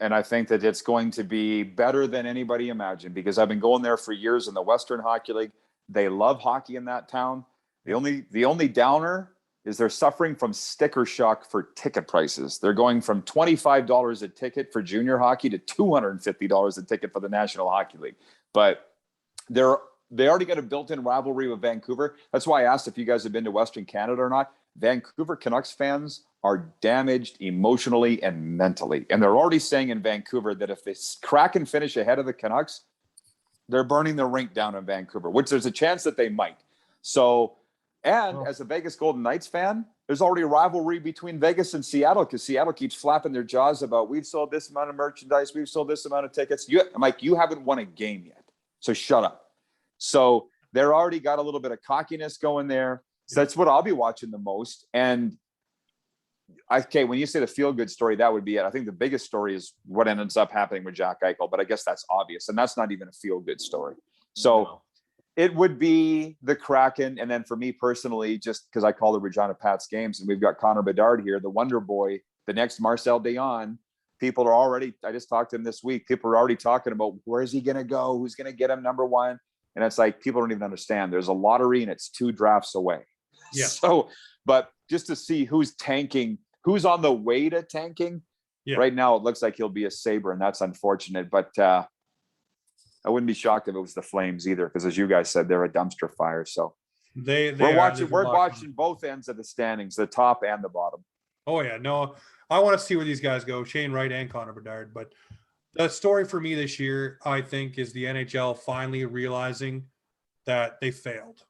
And I think that it's going to be better than anybody imagined, because I've been going there for years in the Western Hockey League. They love hockey in that town. The only downer is they're suffering from sticker shock for ticket prices. They're going from $25 a ticket for junior hockey to $250 a ticket for the National Hockey League. But they already got a built-in rivalry with Vancouver. That's why I asked if you guys have been to Western Canada or not. Vancouver Canucks fans are damaged emotionally and mentally. And they're already saying in Vancouver that if they crack and finish ahead of the Canucks, they're burning the rink down in Vancouver, which there's a chance that they might. So, and as a Vegas Golden Knights fan, there's already a rivalry between Vegas and Seattle, because Seattle keeps flapping their jaws about, we've sold this amount of merchandise, we've sold this amount of tickets. I'm like, you haven't won a game yet, so shut up. So they're already got a little bit of cockiness going there. So that's what I'll be watching the most. And when you say the feel-good story, that would be it. I think the biggest story is what ends up happening with Jack Eichel, but I guess that's obvious, and that's not even a feel-good story. So it would be the Kraken, and then for me personally, just because I call the Regina Pats games, and we've got Connor Bedard here, the Wonder Boy, the next Marcel Dion. People are already, I just talked to him this week, people are already talking about, where is he going to go? Who's going to get him number one? And it's like, people don't even understand. There's a lottery and it's 2 drafts away. Yeah. So, but just to see who's tanking, who's on the way to tanking. Yeah. Right now, it looks like he'll be a Sabre, and that's unfortunate. But I wouldn't be shocked if it was the Flames either, because as you guys said, they're a dumpster fire. So we're watching both ends of the standings, the top and the bottom. Oh yeah, no, I want to see where these guys go, Shane Wright and Connor Bedard. But the story for me this year, I think, is the NHL finally realizing that they failed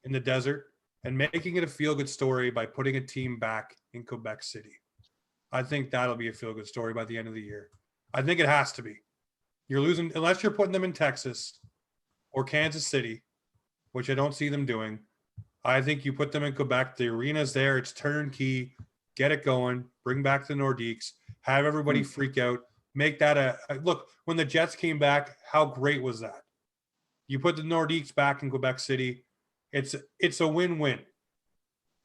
in the desert and making it a feel-good story by putting a team back in Quebec City. I think that'll be a feel-good story by the end of the year. I think it has to be. You're losing, unless you're putting them in Texas or Kansas City, which I don't see them doing. I think you put them in Quebec. The arena's there. It's turnkey. Get it going. Bring back the Nordiques. Have everybody freak out. Make that a look. When the Jets came back, how great was that? You put the Nordiques back in Quebec City. It's a win-win.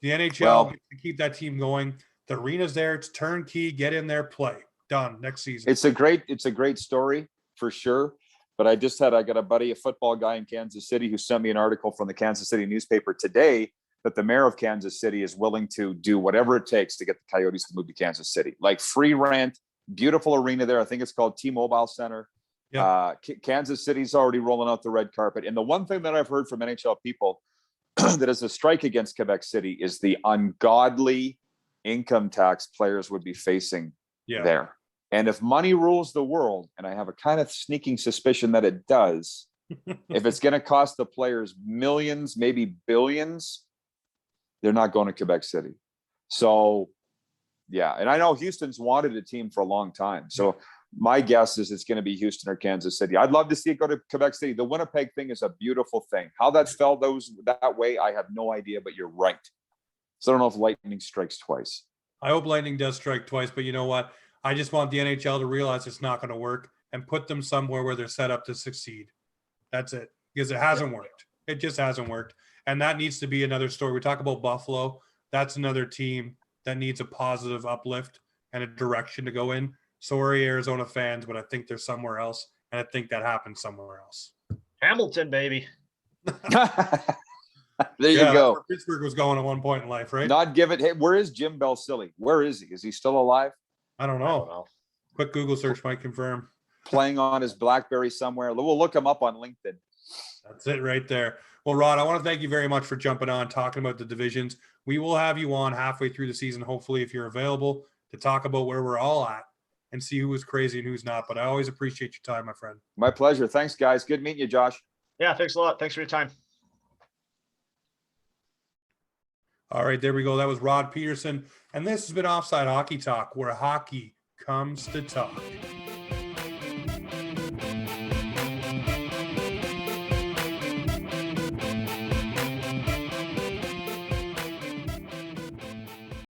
The NHL gets to keep that team going. The arena's there. It's turnkey. Get in there, play. Done. Next season. It's a great story for sure. But I got a buddy, a football guy in Kansas City, who sent me an article from the Kansas City newspaper today that the mayor of Kansas City is willing to do whatever it takes to get the Coyotes to move to Kansas City. Like free rent, beautiful arena there. I think it's called T-Mobile Center. Yeah. Kansas City's already rolling out the red carpet. And the one thing that I've heard from NHL people that is a strike against Quebec City is the ungodly income tax players would be facing there. And if money rules the world, and I have a kind of sneaking suspicion that it does, if it's going to cost the players millions, maybe billions, they're not going to Quebec City. So, yeah. And I know Houston's wanted a team for a long time. So my guess is it's going to be Houston or Kansas City. I'd love to see it go to Quebec City. The Winnipeg thing is a beautiful thing. How that's felt that way, I have no idea, but you're right. So I don't know if lightning strikes twice. I hope lightning does strike twice, but you know what? I just want the NHL to realize it's not going to work and put them somewhere where they're set up to succeed. That's it. Because it hasn't worked. It just hasn't worked. And that needs to be another story. We talk about Buffalo. That's another team that needs a positive uplift and a direction to go in. Sorry, Arizona fans, but I think they're somewhere else. And I think that happens somewhere else. Hamilton, baby. There you go. Where Pittsburgh was going at one point in life, right? Not give it. Hey, where is Jim Belsilli? Where is he? Is he still alive? I don't know. Quick Google search might confirm. Playing on his BlackBerry somewhere. We'll look him up on LinkedIn. That's it right there. Well, Rod, I want to thank you very much for jumping on, talking about the divisions. We will have you on halfway through the season, hopefully, if you're available, to talk about where we're all at and see who is crazy and who's not. But I always appreciate your time, my friend. My pleasure. Thanks, guys. Good meeting you, Josh. Yeah, thanks a lot. Thanks for your time. All right, there we go. That was Rod Pedersen. And this has been Offside Hockey Talk, where hockey comes to talk.